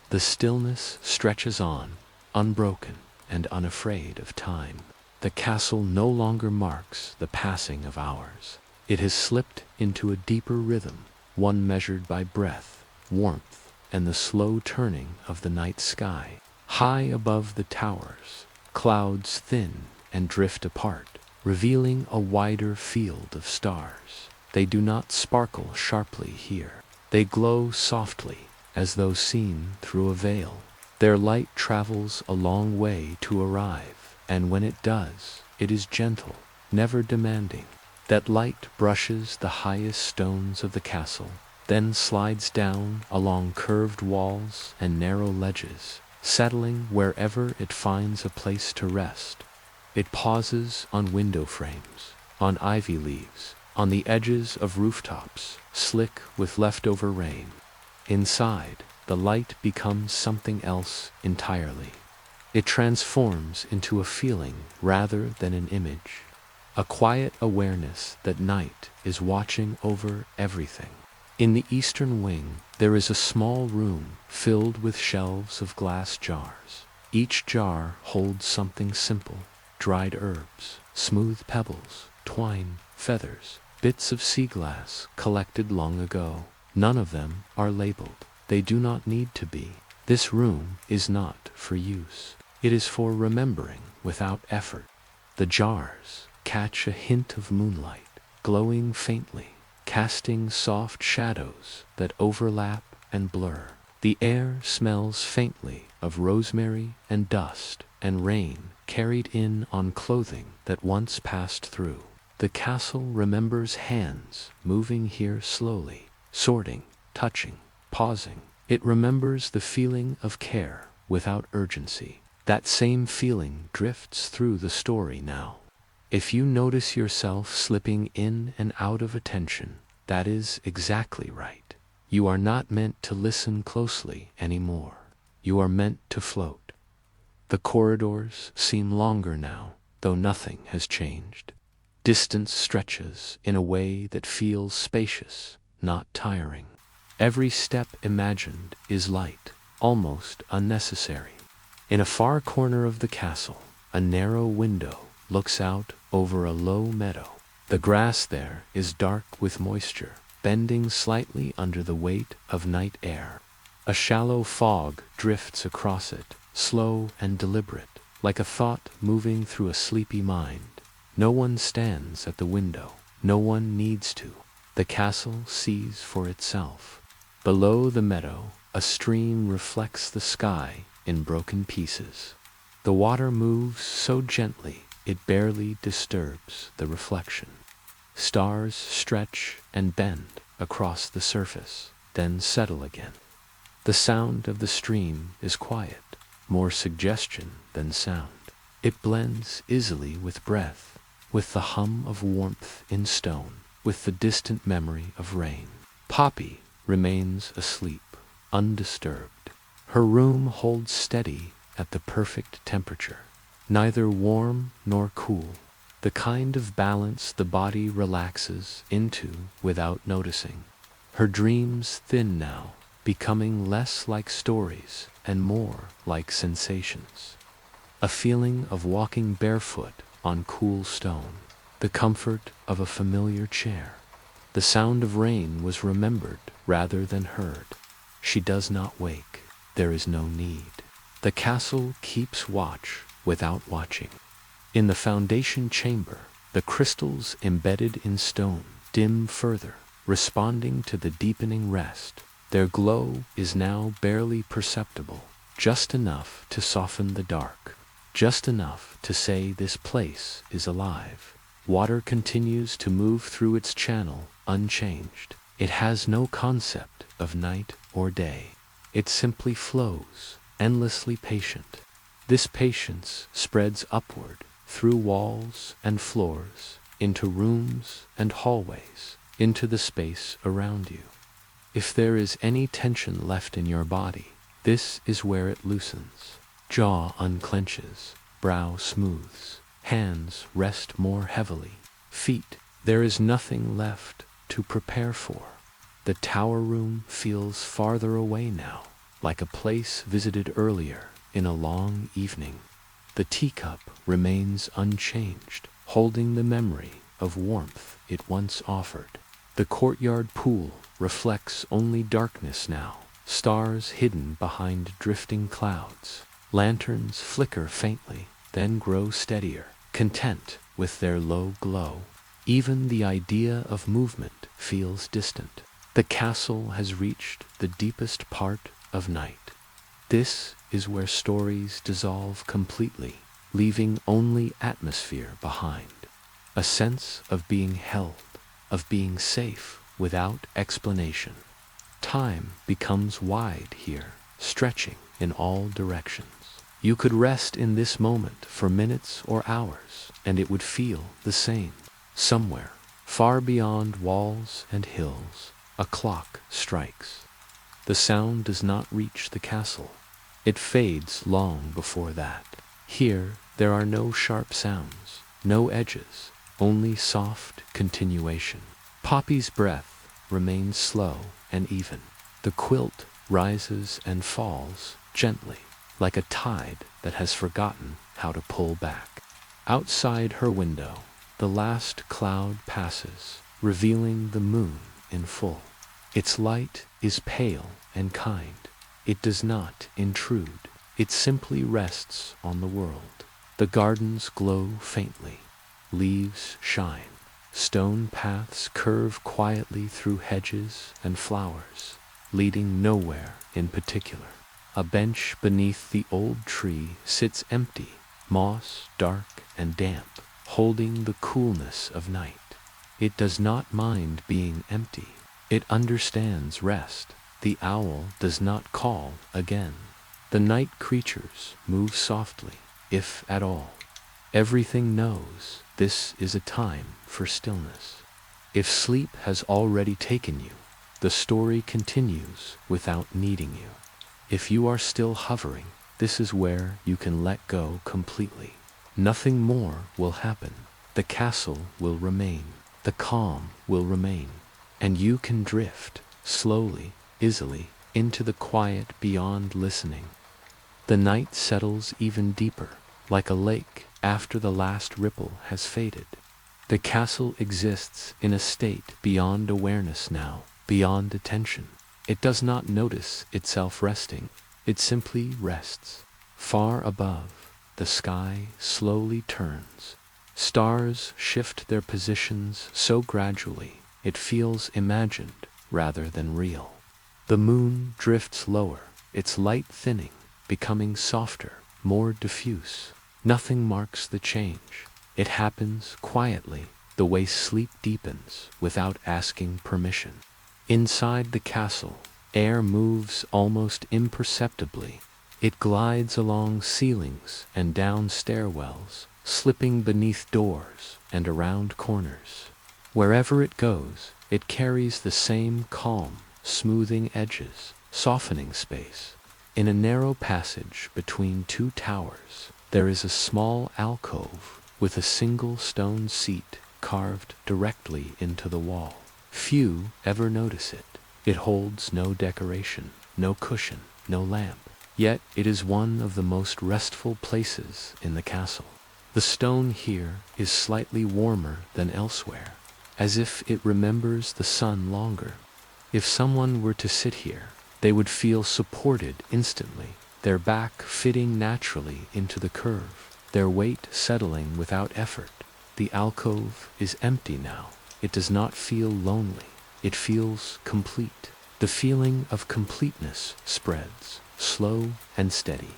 The stillness stretches on, unbroken and unafraid of time. The castle no longer marks the passing of hours. It has slipped into a deeper rhythm, one measured by breath, warmth, and the slow turning of the night sky. High above the towers, clouds thin and drift apart, revealing a wider field of stars. They do not sparkle sharply here. They glow softly, as though seen through a veil. Their light travels a long way to arrive, and when it does, it is gentle, never demanding. That light brushes the highest stones of the castle, then slides down along curved walls and narrow ledges, settling wherever it finds a place to rest. It pauses on window frames, on ivy leaves, on the edges of rooftops, slick with leftover rain. Inside, the light becomes something else entirely. It transforms into a feeling rather than an image, a quiet awareness that night is watching over everything. In the eastern wing, There is a small room filled with shelves of glass jars. Each jar holds something simple: dried herbs, smooth pebbles, twine, feathers, bits of sea glass collected long ago. None of them are labeled. They do not need to be. This room is not for use. It is for remembering without effort. The jars catch a hint of moonlight, glowing faintly, casting soft shadows that overlap and blur. The air smells faintly of rosemary and dust and rain carried in on clothing that once passed through. The castle remembers hands moving here slowly, sorting, touching, pausing. It remembers the feeling of care without urgency. That same feeling drifts through the story now. If you notice yourself slipping in and out of attention, that is exactly right. You are not meant to listen closely anymore. You are meant to float. The corridors seem longer now, though nothing has changed. Distance stretches in a way that feels spacious, not tiring. Every step imagined is light, almost unnecessary. In a far corner of the castle, a narrow window looks out over a low meadow. The grass there is dark with moisture, bending slightly under the weight of night air. A shallow fog drifts across it, slow and deliberate, like a thought moving through a sleepy mind. No one stands at the window. No one needs to. The castle sees for itself. Below the meadow, a stream reflects the sky in broken pieces. The water moves so gently it barely disturbs the reflection. Stars stretch and bend across the surface, then settle again. The sound of the stream is quiet, more suggestion than sound. It blends easily with breath, with the hum of warmth in stone, with the distant memory of rain. Poppy remains asleep, undisturbed. Her room holds steady at the perfect temperature, neither warm nor cool, the kind of balance the body relaxes into without noticing. Her dreams thin now, becoming less like stories and more like sensations. A feeling of walking barefoot on cool stone, the comfort of a familiar chair. The sound of rain was remembered rather than heard. She does not wake. There is no need. The castle keeps watch without watching. In the foundation chamber, the crystals embedded in stone dim further, responding to the deepening rest. Their glow is now barely perceptible, just enough to soften the dark, just enough to say this place is alive. Water continues to move through its channel unchanged. It has no concept of night or day. It simply flows, endlessly patient. This patience spreads upward, through walls and floors, into rooms and hallways, into the space around you. If there is any tension left in your body, this is where it loosens. Jaw unclenches, brow smooths, hands rest more heavily. Feet, there is nothing left to prepare for. The tower room feels farther away now, like a place visited earlier in a long evening. The teacup remains unchanged, holding the memory of warmth it once offered. The courtyard pool reflects only darkness now, stars hidden behind drifting clouds. Lanterns flicker faintly, then grow steadier, content with their low glow. Even the idea of movement feels distant. The castle has reached the deepest part of night. This is where stories dissolve completely, leaving only atmosphere behind. A sense of being held, of being safe without explanation. Time becomes wide here, stretching in all directions. You could rest in this moment for minutes or hours, and it would feel the same. Somewhere, far beyond walls and hills, a clock strikes. The sound does not reach the castle. It fades long before that. Here, there are no sharp sounds, no edges, only soft continuation. Poppy's breath remains slow and even. The The quilt rises and falls gently, like a tide that has forgotten how to pull back. Outside her window, the last cloud passes, revealing the moon in full. Its light is pale and kind. It does not intrude. It simply rests on the world. The gardens glow faintly. Leaves shine. Stone paths curve quietly through hedges and flowers, leading nowhere in particular. A bench beneath the old tree sits empty, moss dark and damp, holding the coolness of night. It does not mind being empty. It understands rest. The owl does not call again. The night creatures move softly, if at all. Everything knows this is a time for stillness. If sleep has already taken you, the story continues without needing you. If you are still hovering, this is where you can let go completely. Nothing more will happen. The castle will remain. The calm will remain. And you can drift, slowly, easily, into the quiet beyond listening. The night settles even deeper, like a lake after the last ripple has faded. The castle exists in a state beyond awareness now, beyond attention. It does not notice itself resting. It simply rests. Far above, the sky slowly turns. Stars shift their positions so gradually, it feels imagined rather than real. The moon drifts lower, its light thinning, becoming softer, more diffuse. Nothing marks the change. It happens quietly, the way sleep deepens without asking permission. Inside the castle, air moves almost imperceptibly. It glides along ceilings and down stairwells, slipping beneath doors and around corners. Wherever it goes, it carries the same calm, smoothing edges, softening space. In a narrow passage between two towers, there is a small alcove with a single stone seat carved directly into the wall. Few ever notice it. It holds no decoration, no cushion, no lamp. Yet it is one of the most restful places in the castle. The stone here is slightly warmer than elsewhere, as if it remembers the sun longer. If someone were to sit here, they would feel supported instantly, their back fitting naturally into the curve, their weight settling without effort. The alcove is empty now. It does not feel lonely. It feels complete. The feeling of completeness spreads, slow and steady.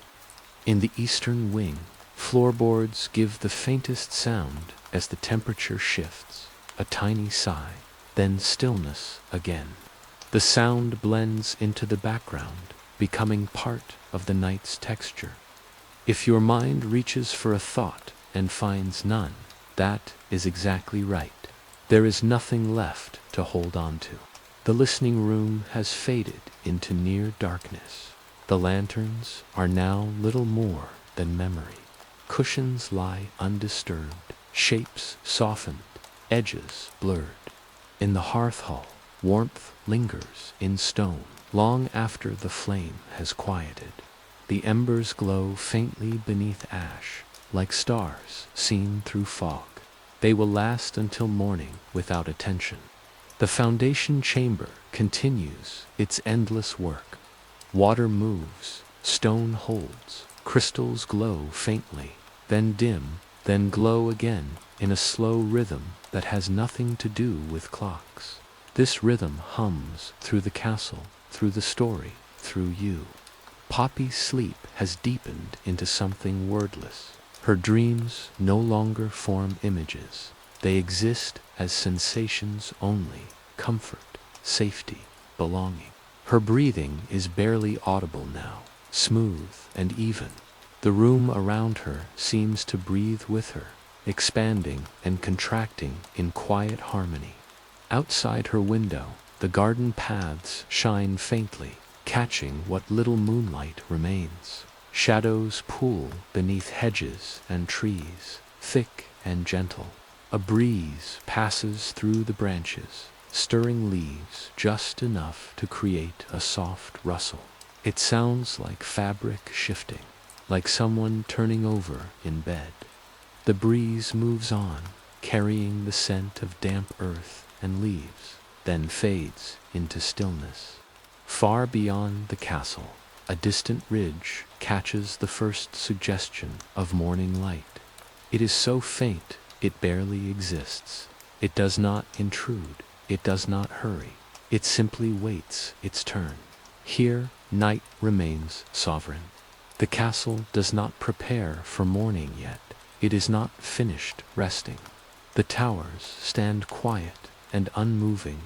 In the eastern wing, floorboards give the faintest sound as the temperature shifts. A tiny sigh, then stillness again. The sound blends into the background, becoming part of the night's texture. If your mind reaches for a thought and finds none, that is exactly right. There is nothing left to hold on to. The listening room has faded into near darkness. The lanterns are now little more than memory. Cushions lie undisturbed, shapes softened, edges blurred. In the hearth hall, warmth lingers in stone, long after the flame has quieted. The embers glow faintly beneath ash, like stars seen through fog. They will last until morning without attention. The foundation chamber continues its endless work. Water moves, stone holds, crystals glow faintly, then dim, then glow again in a slow rhythm that has nothing to do with clocks. This rhythm hums through the castle, through the story, through you. Poppy's sleep has deepened into something wordless. Her dreams no longer form images. They exist as sensations only, comfort, safety, belonging. Her breathing is barely audible now, smooth and even. The room around her seems to breathe with her, expanding and contracting in quiet harmony. Outside her window, the garden paths shine faintly, catching what little moonlight remains. Shadows pool beneath hedges and trees, thick and gentle. A breeze passes through the branches, stirring leaves just enough to create a soft rustle. It sounds like fabric shifting, like someone turning over in bed. The breeze moves on, carrying the scent of damp earth and leaves, then fades into stillness. Far beyond the castle, a distant ridge catches the first suggestion of morning light. It is so faint, it barely exists. It does not intrude, it does not hurry. It simply waits its turn. Here, night remains sovereign. The castle does not prepare for morning yet. It is not finished resting. The towers stand quiet and unmoving.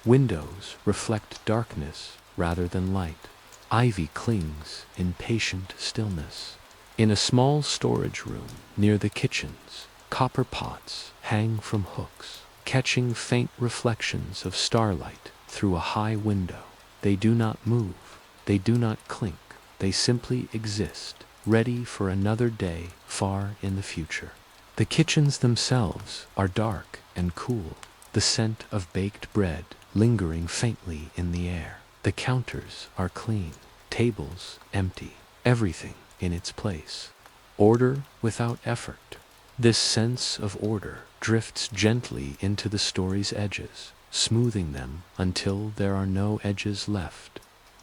Windows reflect darkness rather than light. Ivy clings in patient stillness. In a small storage room near the kitchens, copper pots hang from hooks, catching faint reflections of starlight through a high window. They do not move, they do not clink, they simply exist, ready for another day far in the future. The kitchens themselves are dark and cool, the scent of baked bread lingering faintly in the air. The counters are clean, tables empty, everything in its place. Order without effort. This sense of order drifts gently into the story's edges, smoothing them until there are no edges left.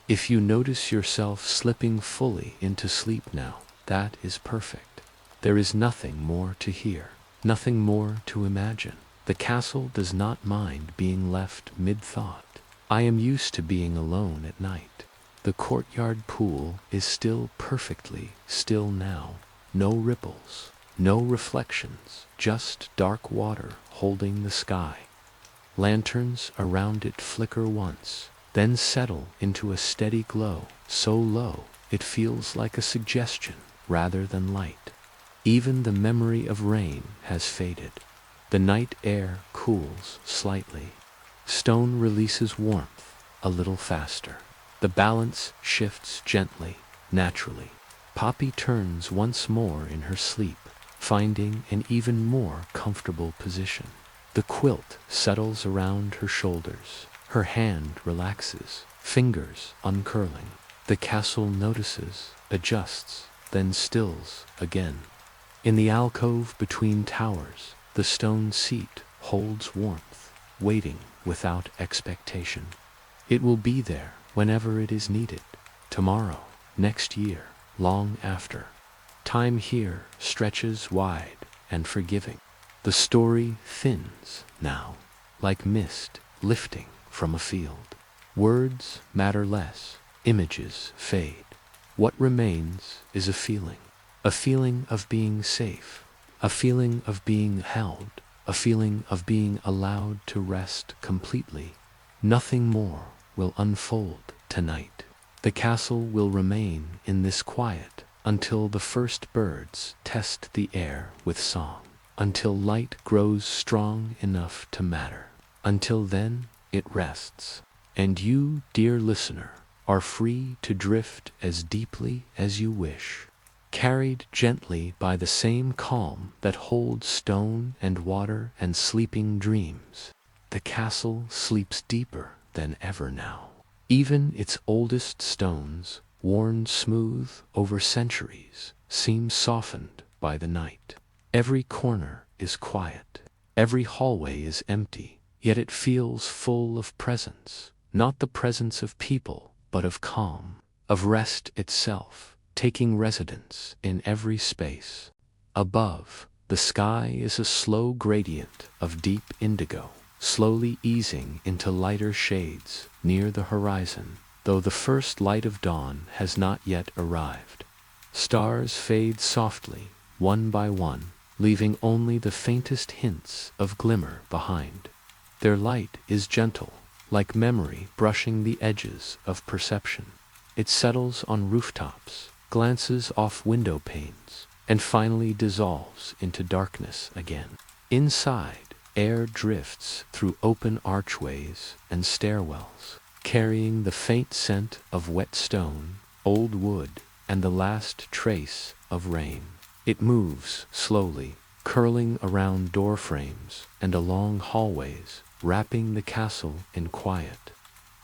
If you notice yourself slipping fully into sleep now, that is perfect. There is nothing more to hear, nothing more to imagine. The castle does not mind being left mid-thought. I am used to being alone at night. The courtyard pool is still perfectly still now. No ripples, no reflections, just dark water holding the sky. Lanterns around it flicker once, then settle into a steady glow, so low it feels like a suggestion rather than light. Even the memory of rain has faded. The night air cools slightly. Stone releases warmth a little faster. The balance shifts gently, naturally. Poppy turns once more in her sleep, finding an even more comfortable position. The quilt settles around her shoulders. Her hand relaxes, fingers uncurling. The castle notices, adjusts, then stills again. In the alcove between towers, the stone seat holds warmth, waiting without expectation. It will be there whenever it is needed, tomorrow, next year, long after. Time here stretches wide and forgiving. The story thins now, like mist lifting from a field. Words matter less, images fade. What remains is a feeling of being safe, a feeling of being held, a feeling of being allowed to rest completely. Nothing more will unfold tonight. The castle will remain in this quiet until the first birds test the air with song, until light grows strong enough to matter. Until then, it rests. And you, dear listener, are free to drift as deeply as you wish, carried gently by the same calm that holds stone and water and sleeping dreams. The castle sleeps deeper than ever now. Even its oldest stones, worn smooth over centuries, seem softened by the night. Every corner is quiet. Every hallway is empty, yet it feels full of presence. Not the presence of people, but of calm, of rest itself, taking residence in every space. Above, the sky is a slow gradient of deep indigo, slowly easing into lighter shades near the horizon, though the first light of dawn has not yet arrived. Stars fade softly, one by one, leaving only the faintest hints of glimmer behind. Their light is gentle, like memory brushing the edges of perception. It settles on rooftops, glances off window panes, and finally dissolves into darkness again. Inside, air drifts through open archways and stairwells, carrying the faint scent of wet stone, old wood, and the last trace of rain. It moves slowly, curling around door frames and along hallways, wrapping the castle in quiet.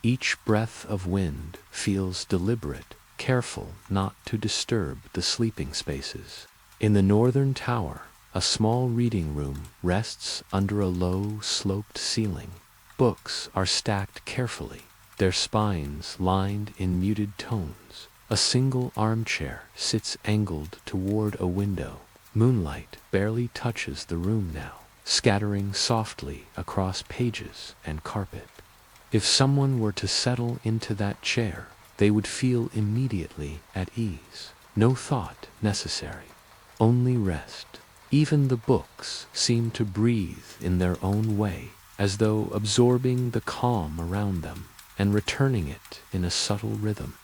Each breath of wind feels deliberate, careful not to disturb the sleeping spaces. In the northern tower, a small reading room rests under a low, sloped ceiling. Books are stacked carefully, their spines lined in muted tones. A single armchair sits angled toward a window. Moonlight barely touches the room now, scattering softly across pages and carpet. If someone were to settle into that chair, they would feel immediately at ease. No thought necessary, only rest. Even the books seem to breathe in their own way, as though absorbing the calm around them and returning it in a subtle rhythm.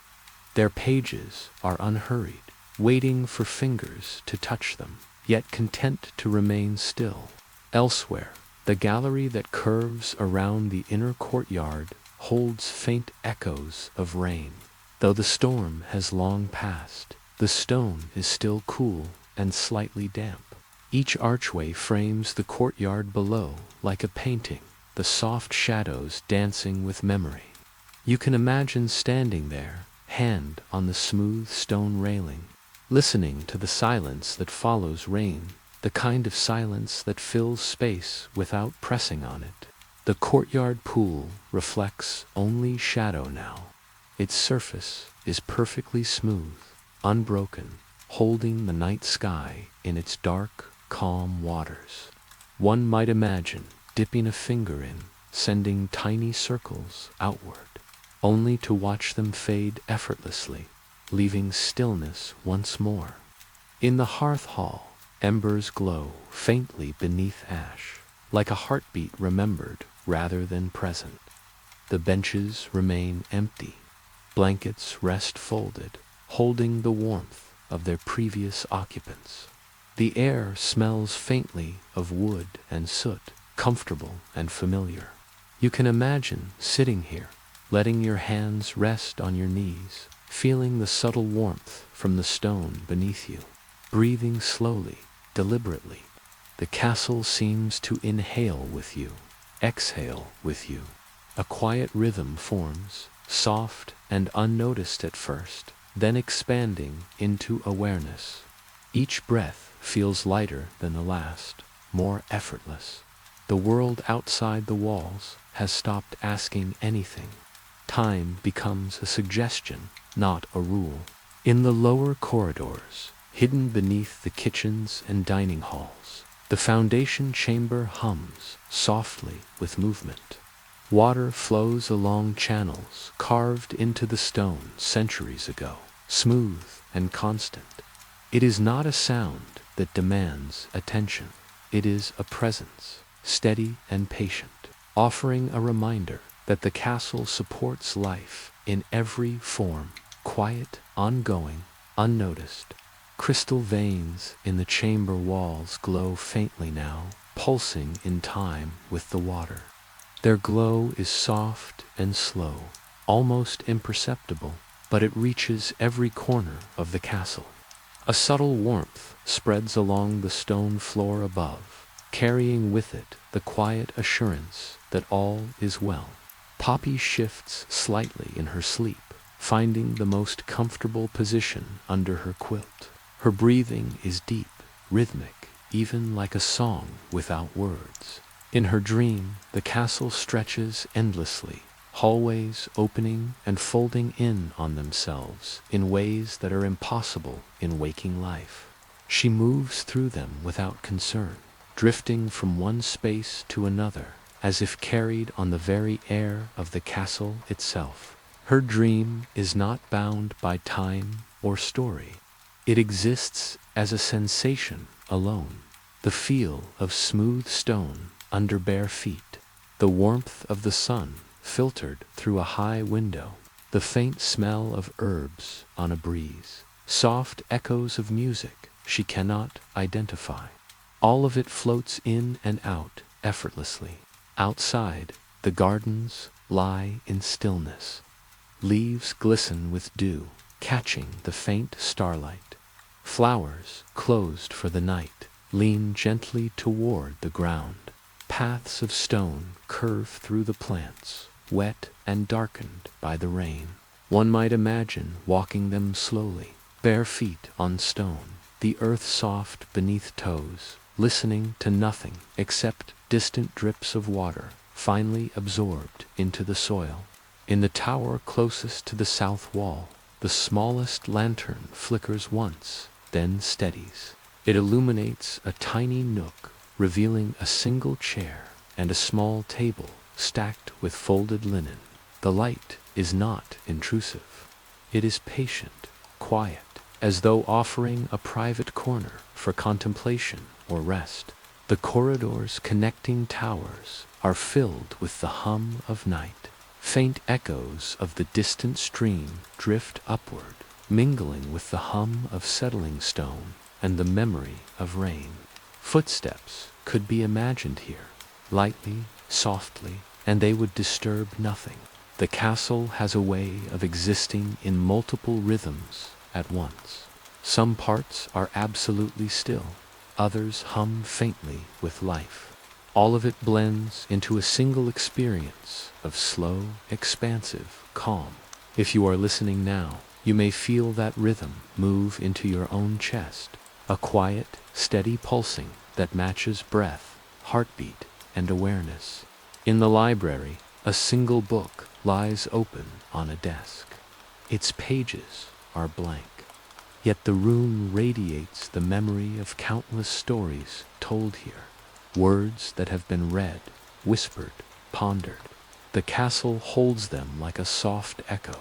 Their pages are unhurried, waiting for fingers to touch them, yet content to remain still. Elsewhere, the gallery that curves around the inner courtyard holds faint echoes of rain. Though the storm has long passed, the stone is still cool and slightly damp. Each archway frames the courtyard below like a painting, the soft shadows dancing with memory. You can imagine standing there, hand on the smooth stone railing, listening to the silence that follows rain, the kind of silence that fills space without pressing on it. The courtyard pool reflects only shadow now. Its surface is perfectly smooth, unbroken, holding the night sky in its dark, calm waters. One might imagine dipping a finger in, sending tiny circles outward, only to watch them fade effortlessly, leaving stillness once more. In the hearth hall, embers glow faintly beneath ash, like a heartbeat remembered rather than present. The benches remain empty, blankets rest folded, holding the warmth of their previous occupants. The air smells faintly of wood and soot, comfortable and familiar. You can imagine sitting here, letting your hands rest on your knees, feeling the subtle warmth from the stone beneath you, breathing slowly, deliberately. The castle seems to inhale with you, exhale with you. A quiet rhythm forms, soft and unnoticed at first, then expanding into awareness. Each breath feels lighter than the last, more effortless. The world outside the walls has stopped asking anything. Time becomes a suggestion, not a rule. In the lower corridors, hidden beneath the kitchens and dining halls, the foundation chamber hums softly with movement. Water flows along channels carved into the stone centuries ago, smooth and constant. It is not a sound that demands attention. It is a presence, steady and patient, offering a reminder that the castle supports life in every form, quiet, ongoing, unnoticed. Crystal veins in the chamber walls glow faintly now, pulsing in time with the water. Their glow is soft and slow, almost imperceptible, but it reaches every corner of the castle. A subtle warmth spreads along the stone floor above, carrying with it the quiet assurance that all is well. Poppy shifts slightly in her sleep, finding the most comfortable position under her quilt. Her breathing is deep, rhythmic, even like a song without words. In her dream, the castle stretches endlessly, hallways opening and folding in on themselves in ways that are impossible in waking life. She moves through them without concern, drifting from one space to another, as if carried on the very air of the castle itself. Her dream is not bound by time or story. It exists as a sensation alone. The feel of smooth stone under bare feet, the warmth of the sun filtered through a high window, the faint smell of herbs on a breeze, soft echoes of music she cannot identify. All of it floats in and out effortlessly. Outside, the gardens lie in stillness. Leaves glisten with dew, catching the faint starlight. Flowers, closed for the night, lean gently toward the ground. paths of stone curve through the plants, wet and darkened by the rain. One might imagine walking them slowly, bare feet on stone, the earth soft beneath toes, listening to nothing except distant drips of water, finely absorbed into the soil. In the tower closest to the south wall, the smallest lantern flickers once, then steadies. It illuminates a tiny nook, revealing a single chair and a small table stacked with folded linen. The light is not intrusive. It is patient, quiet, as though offering a private corner for contemplation or rest. The corridors connecting towers are filled with the hum of night. Faint echoes of the distant stream drift upward, mingling with the hum of settling stone and the memory of rain. Footsteps could be imagined here, lightly, softly, and they would disturb nothing. The castle has a way of existing in multiple rhythms at once. Some parts are absolutely still, others hum faintly with life. All of it blends into a single experience of slow, expansive calm. If you are listening now, you may feel that rhythm move into your own chest, a quiet, steady pulsing that matches breath, heartbeat, and awareness. In the library, a single book lies open on a desk. Its pages are blank. Yet the room radiates the memory of countless stories told here, words that have been read, whispered, pondered. The castle holds them like a soft echo.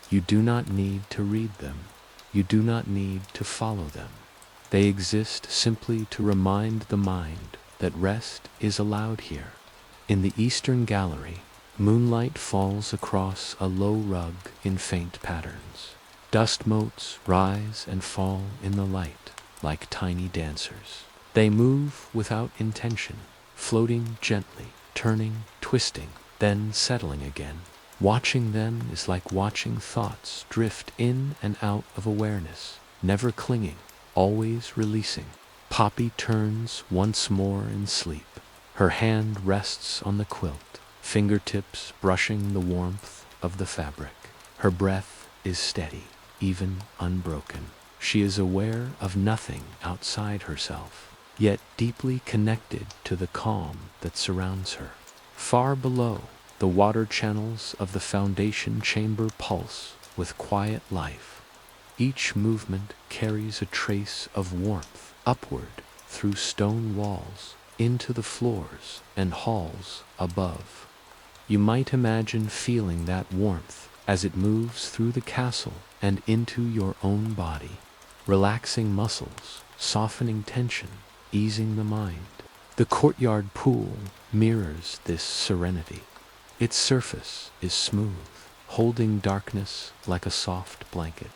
You do not need to read them. You do not need to follow them. They exist simply to remind the mind that rest is allowed here. In the eastern gallery, moonlight falls across a low rug in faint patterns. Dust motes rise and fall in the light like tiny dancers. They move without intention, floating gently, turning, twisting, then settling again. Watching them is like watching thoughts drift in and out of awareness, never clinging, always releasing. Poppy turns once more in sleep. Her hand rests on the quilt, fingertips brushing the warmth of the fabric. Her breath is steady, even unbroken. She is aware of nothing outside herself, yet deeply connected to the calm that surrounds her. Far below, the water channels of the foundation chamber pulse with quiet life. Each movement carries a trace of warmth upward through stone walls, into the floors and halls above. You might imagine feeling that warmth as it moves through the castle and into your own body, relaxing muscles, softening tension, easing the mind. The courtyard pool mirrors this serenity. Its surface is smooth, holding darkness like a soft blanket.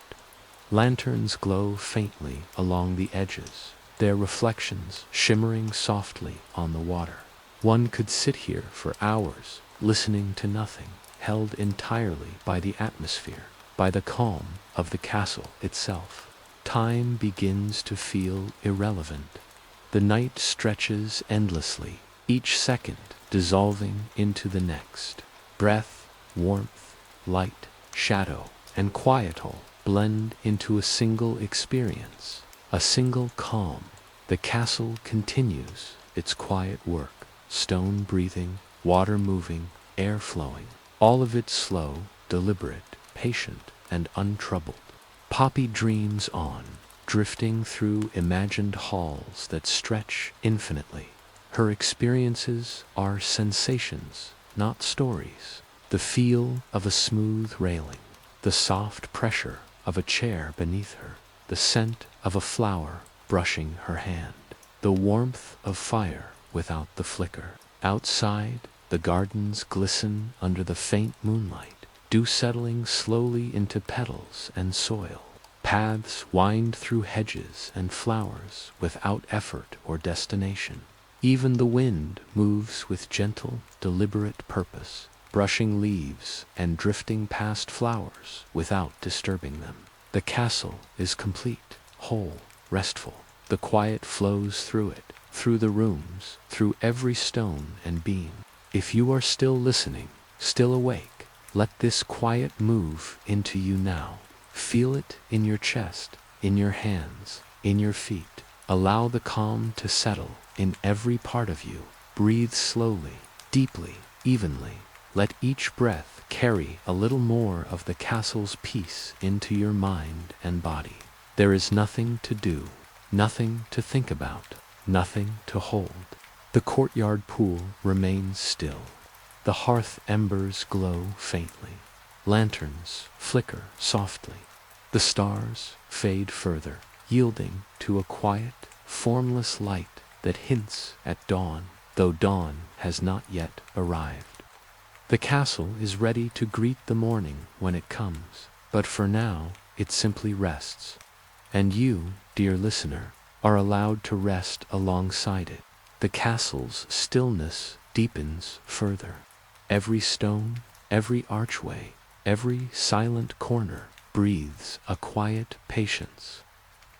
Lanterns glow faintly along the edges, their reflections shimmering softly on the water. One could sit here for hours, listening to nothing, held entirely by the atmosphere, by the calm of the castle itself. Time begins to feel irrelevant. The night stretches endlessly, each second dissolving into the next. Breath, warmth, light, shadow, and quiet all blend into a single experience, a single calm. The castle continues its quiet work, stone breathing, water moving, air flowing, all of it slow, deliberate, patient, and untroubled. Poppy dreams on, drifting through imagined halls that stretch infinitely. Her experiences are sensations, not stories. The feel of a smooth railing, the soft pressure of a chair beneath her, the scent of a flower brushing her hand, the warmth of fire without the flicker. Outside, the gardens glisten under the faint moonlight, dew settling slowly into petals and soil. Paths wind through hedges and flowers without effort or destination. Even the wind moves with gentle, deliberate purpose, brushing leaves and drifting past flowers without disturbing them. The castle is complete, whole, restful. The quiet flows through it, through the rooms, through every stone and beam. If you are still listening, still awake, let this quiet move into you now. Feel it in your chest, in your hands, in your feet. Allow the calm to settle in every part of you. Breathe slowly, deeply, evenly. Let each breath carry a little more of the castle's peace into your mind and body. There is nothing to do, nothing to think about, nothing to hold. The courtyard pool remains still. The hearth embers glow faintly. Lanterns flicker softly. The stars fade further, yielding to a quiet, formless light that hints at dawn, though dawn has not yet arrived. The castle is ready to greet the morning when it comes, but for now it simply rests. And you, dear listener, are allowed to rest alongside it. The castle's stillness deepens further. Every stone, every archway, every silent corner breathes a quiet patience.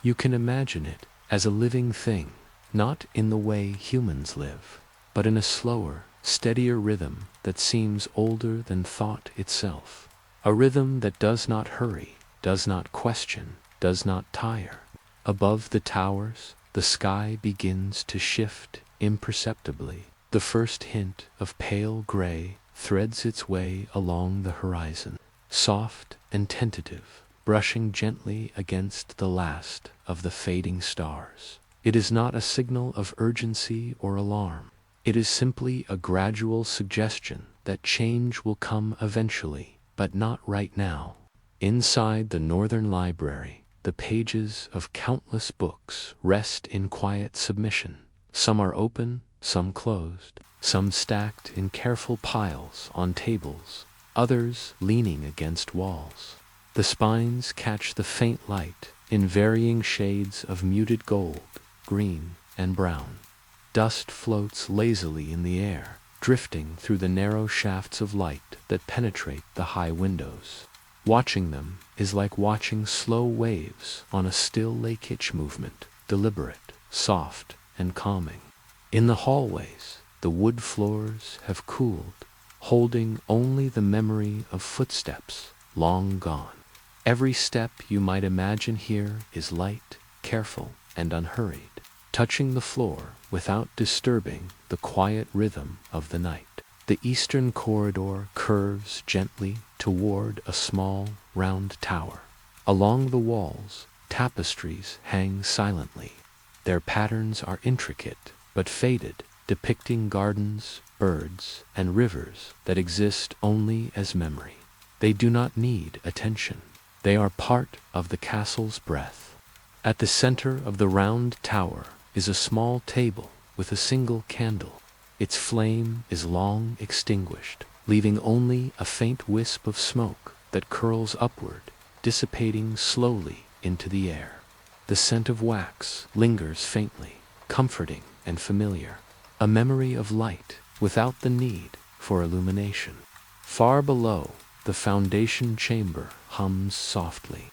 You can imagine it as a living thing, not in the way humans live, but in a slower, steadier rhythm that seems older than thought itself. A rhythm that does not hurry, does not question, does not tire. Above the towers, the sky begins to shift imperceptibly. The first hint of pale gray threads its way along the horizon, soft and tentative, brushing gently against the last of the fading stars. It is not a signal of urgency or alarm. It is simply a gradual suggestion that change will come eventually, but not right now. Inside the Northern Library, the pages of countless books rest in quiet submission. Some are open, some closed, some stacked in careful piles on tables, others leaning against walls. The spines catch the faint light in varying shades of muted gold, green, and brown. Dust floats lazily in the air, drifting through the narrow shafts of light that penetrate the high windows. Watching them is like watching slow waves on a still lake hitch movement, deliberate, soft, and calming. In the hallways, the wood floors have cooled, holding only the memory of footsteps long gone. Every step you might imagine here is light, careful, and unhurried, touching the floor without disturbing the quiet rhythm of the night. The eastern corridor curves gently toward a small, round tower. Along the walls, tapestries hang silently. Their patterns are intricate but faded, depicting gardens, birds, and rivers that exist only as memory. They do not need attention. They are part of the castle's breath. At the center of the round tower is a small table with a single candle. Its flame is long extinguished, leaving only a faint wisp of smoke that curls upward, dissipating slowly into the air. The scent of wax lingers faintly, comforting and familiar, a memory of light without the need for illumination. Far below, the foundation chamber hums softly.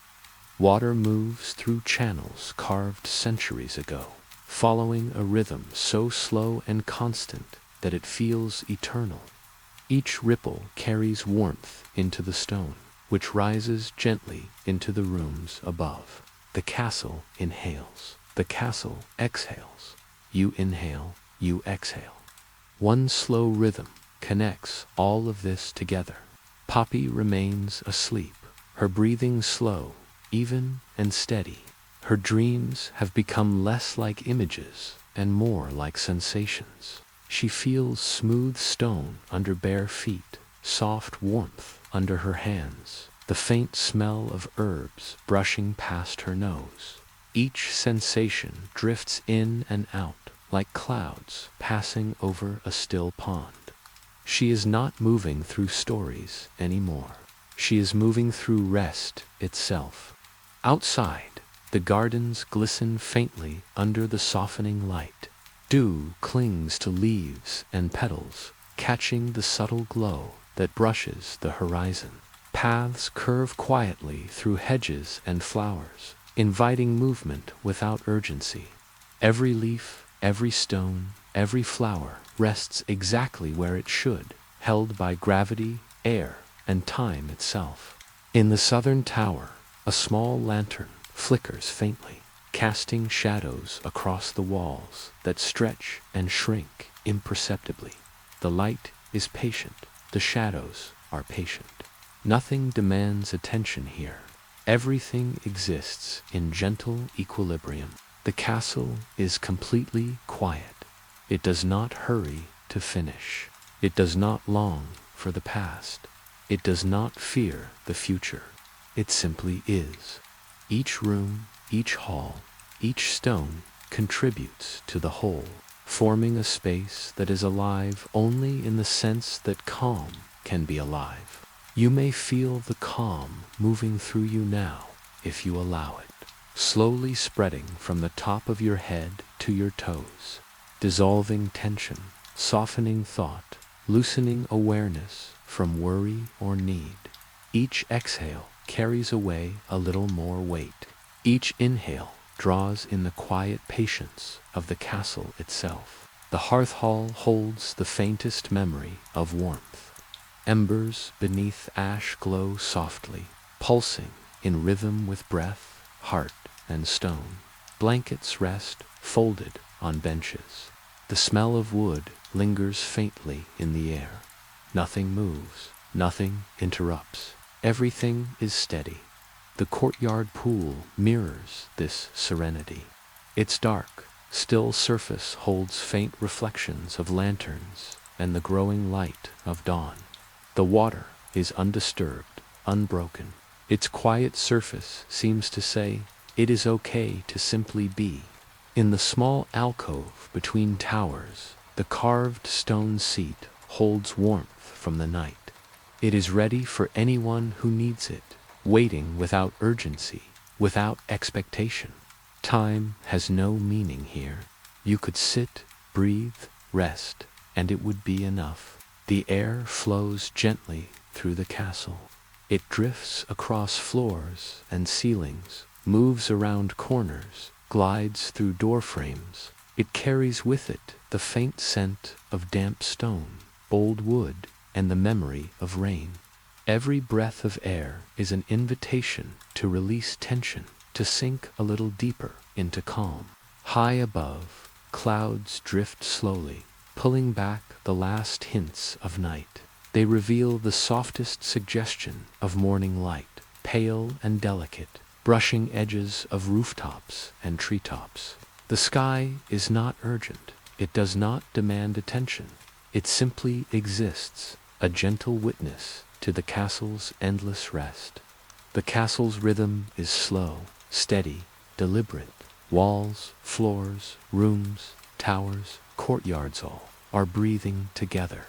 Water moves through channels carved centuries ago, following a rhythm so slow and constant that it feels eternal. Each ripple carries warmth into the stone, which rises gently into the rooms above. The castle inhales. The castle exhales. You inhale, you exhale. One slow rhythm connects all of this together. Poppy remains asleep, her breathing slow, even and steady. Her dreams have become less like images and more like sensations. She feels smooth stone under bare feet, soft warmth under her hands, the faint smell of herbs brushing past her nose. Each sensation drifts in and out like clouds passing over a still pond. She is not moving through stories anymore. She is moving through rest itself. Outside, the gardens glisten faintly under the softening light. Dew clings to leaves and petals, catching the subtle glow that brushes the horizon. Paths curve quietly through hedges and flowers, inviting movement without urgency. Every leaf, Every stone, every flower rests exactly where it should, held by gravity, air, and time itself. In the southern tower, a small lantern flickers faintly, casting shadows across the walls that stretch and shrink imperceptibly. The light is patient, the shadows are patient. Nothing demands attention here. Everything exists in gentle equilibrium. The castle is completely quiet. It does not hurry to finish. It does not long for the past. It does not fear the future. It simply is. Each room, each hall, each stone contributes to the whole, forming a space that is alive only in the sense that calm can be alive. You may feel the calm moving through you now, if you allow it, slowly spreading from the top of your head to your toes, dissolving tension, softening thought, loosening awareness from worry or need. Each exhale carries away a little more weight. Each inhale draws in the quiet patience of the castle itself. The hearth hall holds the faintest memory of warmth. Embers beneath ash glow softly, pulsing in rhythm with breath, heart, and stone. Blankets rest, folded on benches. The smell of wood lingers faintly in the air. Nothing moves, nothing interrupts. Everything is steady. The courtyard pool mirrors this serenity. Its dark, still surface holds faint reflections of lanterns and the growing light of dawn. The water is undisturbed, unbroken. Its quiet surface seems to say, it is okay to simply be. In the small alcove between towers, the carved stone seat holds warmth from the night. It is ready for anyone who needs it, waiting without urgency, without expectation. Time has no meaning here. You could sit, breathe, rest, and it would be enough. The air flows gently through the castle. It drifts across floors and ceilings, moves around corners, glides through door frames. It carries with it the faint scent of damp stone, old wood, and the memory of rain. Every breath of air is an invitation to release tension, to sink a little deeper into calm. High above, clouds drift slowly, pulling back the last hints of night. They reveal the softest suggestion of morning light, pale and delicate, brushing edges of rooftops and treetops. The sky is not urgent. It does not demand attention. It simply exists, a gentle witness to the castle's endless rest. The castle's rhythm is slow, steady, deliberate. Walls, floors, rooms, towers, courtyards all are breathing together.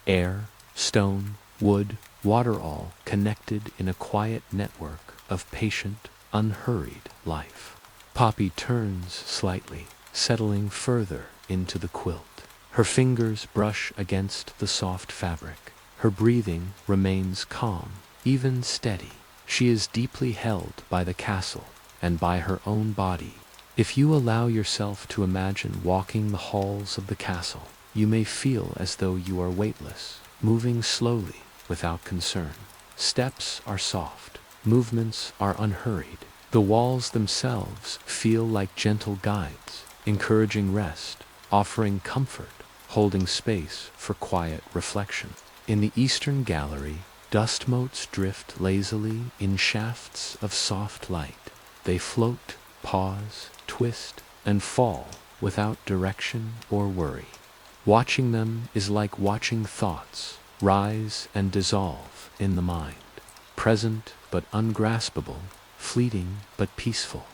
Air, stone, wood, water all connected in a quiet network of patient, unhurried life. Poppy turns slightly, settling further into the quilt. Her fingers brush against the soft fabric. Her breathing remains calm, even steady. She is deeply held by the castle and by her own body. If you allow yourself to imagine walking the halls of the castle, you may feel as though you are weightless, moving slowly without concern. Steps are soft, movements are unhurried. The walls themselves feel like gentle guides, encouraging rest, offering comfort, holding space for quiet reflection. In the eastern gallery, dust motes drift lazily in shafts of soft light. They float, pause, twist, and fall without direction or worry. Watching them is like watching thoughts rise and dissolve in the mind, present but ungraspable, fleeting but peaceful.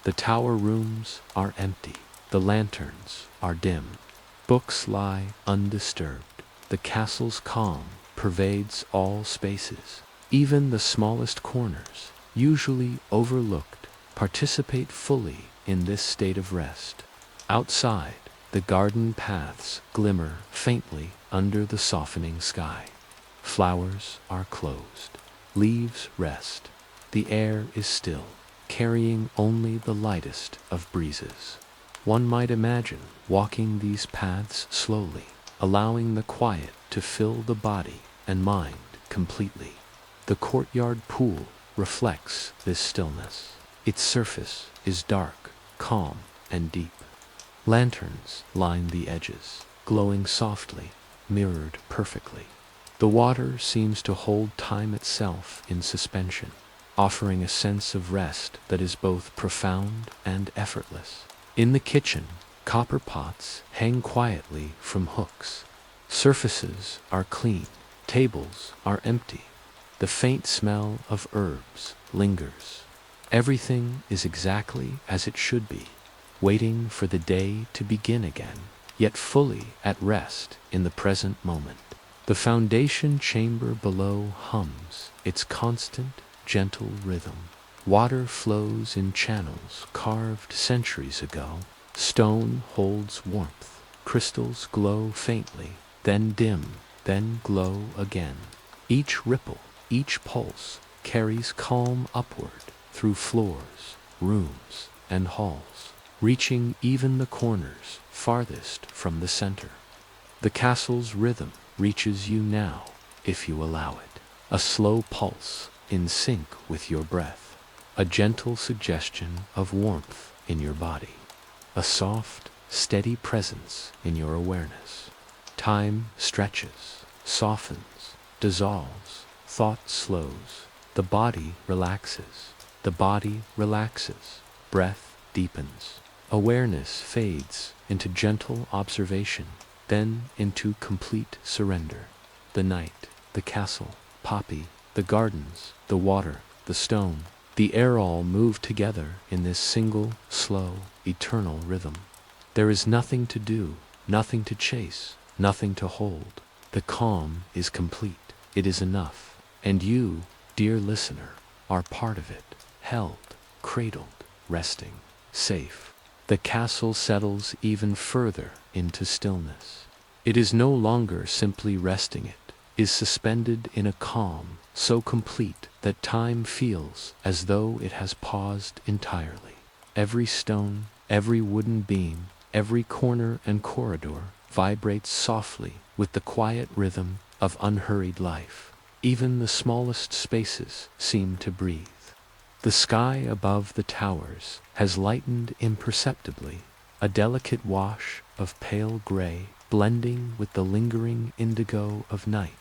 The tower rooms are empty. The lanterns are dim. Books lie undisturbed. The castle's calm pervades all spaces. Even the smallest corners, usually overlooked, participate fully in this state of rest. Outside, the garden paths glimmer faintly under the softening sky. Flowers are closed. Leaves rest. The air is still, carrying only the lightest of breezes. One might imagine walking these paths slowly, allowing the quiet to fill the body and mind completely. The courtyard pool reflects this stillness. Its surface is dark, calm, and deep. Lanterns line the edges, glowing softly, mirrored perfectly. The water seems to hold time itself in suspension, offering a sense of rest that is both profound and effortless. In the kitchen, copper pots hang quietly from hooks. Surfaces are clean, tables are empty. The faint smell of herbs lingers. Everything is exactly as it should be, waiting for the day to begin again, yet fully at rest in the present moment. The foundation chamber below hums its constant, gentle rhythm. Water flows in channels carved centuries ago. Stone holds warmth. Crystals glow faintly, then dim, then glow again. Each ripple, each pulse carries calm upward through floors, rooms, and halls, reaching even the corners farthest from the center. The castle's rhythm reaches you now, if you allow it. A slow pulse in sync with your breath. A gentle suggestion of warmth in your body. A soft, steady presence in your awareness. Time stretches, softens, dissolves, thought slows. The body relaxes. The body relaxes. Breath deepens. Awareness fades into gentle observation, then into complete surrender. The night, the castle, Poppy, the gardens, the water, the stone, the air all move together in this single, slow, eternal rhythm. There is nothing to do, nothing to chase, nothing to hold. The calm is complete. It is enough. And you, dear listener, are part of it, held, cradled, resting, safe. The castle settles even further into stillness. It is no longer simply resting, it is suspended in a calm so complete that time feels as though it has paused entirely. Every stone, every wooden beam, every corner and corridor vibrates softly with the quiet rhythm of unhurried life. Even the smallest spaces seem to breathe. The sky above the towers has lightened imperceptibly, a delicate wash of pale gray blending with the lingering indigo of night.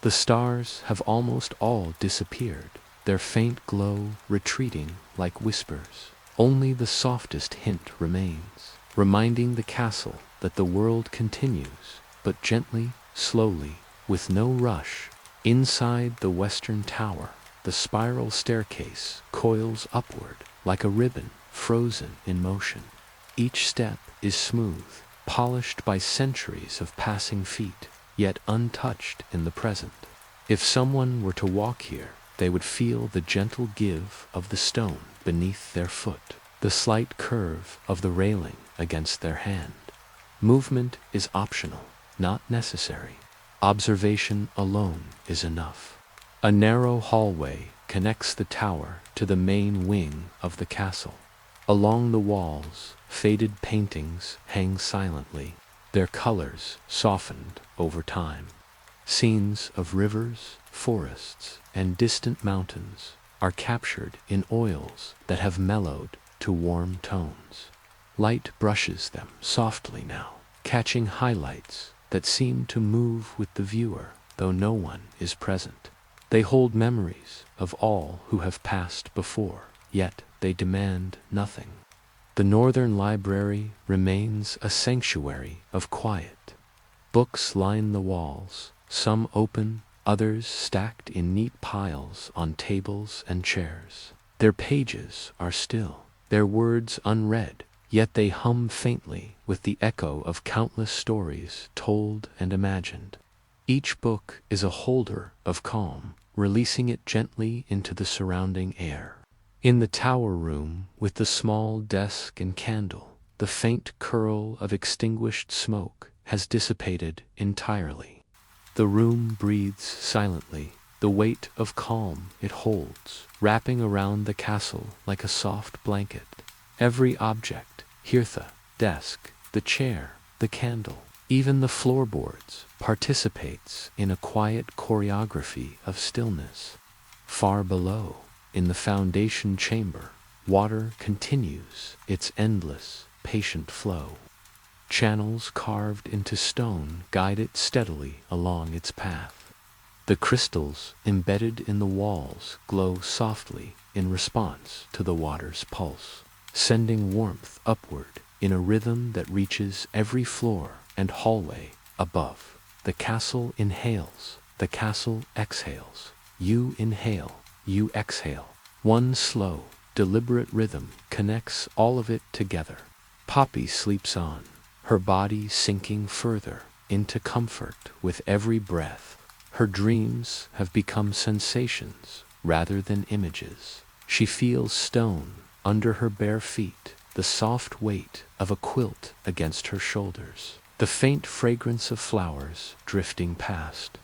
The stars have almost all disappeared, their faint glow retreating like whispers. Only the softest hint remains, reminding the castle that the world continues, but gently, slowly, with no rush. Inside the western tower, the spiral staircase coils upward like a ribbon frozen in motion. Each step is smooth, polished by centuries of passing feet, yet untouched in the present. If someone were to walk here, they would feel the gentle give of the stone beneath their foot, the slight curve of the railing against their hand. Movement is optional, not necessary. Observation alone is enough. A narrow hallway connects the tower to the main wing of the castle. Along the walls, faded paintings hang silently, their colors softened over time. Scenes of rivers, forests, and distant mountains are captured in oils that have mellowed to warm tones. Light brushes them softly now, catching highlights that seem to move with the viewer, though no one is present. They hold memories of all who have passed before, yet they demand nothing. The Northern Library remains a sanctuary of quiet. Books line the walls, some open, others stacked in neat piles on tables and chairs. Their pages are still, their words unread, yet they hum faintly with the echo of countless stories told and imagined. Each book is a holder of calm, releasing it gently into the surrounding air. In the tower room, with the small desk and candle, the faint curl of extinguished smoke has dissipated entirely. The room breathes silently, the weight of calm it holds, wrapping around the castle like a soft blanket. Every object, Hirtha, desk, the chair, the candle, even the floorboards participates in a quiet choreography of stillness. Far below, in the foundation chamber, water continues its endless, patient flow. Channels carved into stone guide it steadily along its path. The crystals embedded in the walls glow softly in response to the water's pulse, sending warmth upward in a rhythm that reaches every floor and hallway above. The castle inhales, the castle exhales. You inhale, you exhale. One slow, deliberate rhythm connects all of it together. Poppy sleeps on, her body sinking further into comfort with every breath. Her dreams have become sensations rather than images. She feels stone under her bare feet, the soft weight of a quilt against her shoulders, the faint fragrance of flowers drifting past.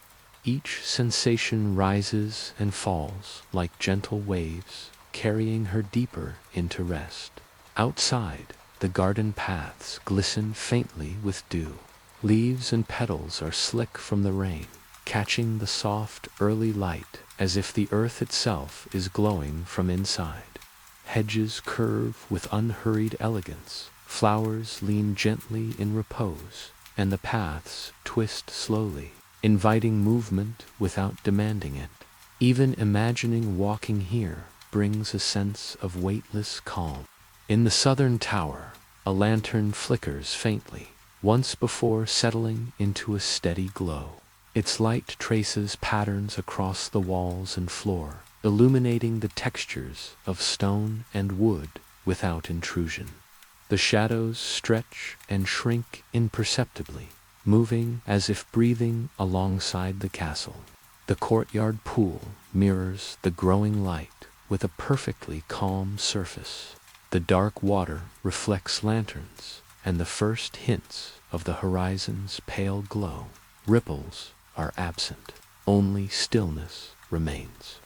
Each sensation rises and falls like gentle waves, carrying her deeper into rest. Outside, the garden paths glisten faintly with dew. Leaves and petals are slick from the rain, catching the soft, early light as if the earth itself is glowing from inside. Hedges curve with unhurried elegance, flowers lean gently in repose, and the paths twist slowly, inviting movement without demanding it. Even imagining walking here brings a sense of weightless calm. In the southern tower, a lantern flickers faintly, once before settling into a steady glow. Its light traces patterns across the walls and floor, illuminating the textures of stone and wood without intrusion. The shadows stretch and shrink imperceptibly, moving as if breathing alongside the castle. The courtyard pool mirrors the growing light with a perfectly calm surface. The dark water reflects lanterns and the first hints of the horizon's pale glow. Ripples are absent, only stillness remains.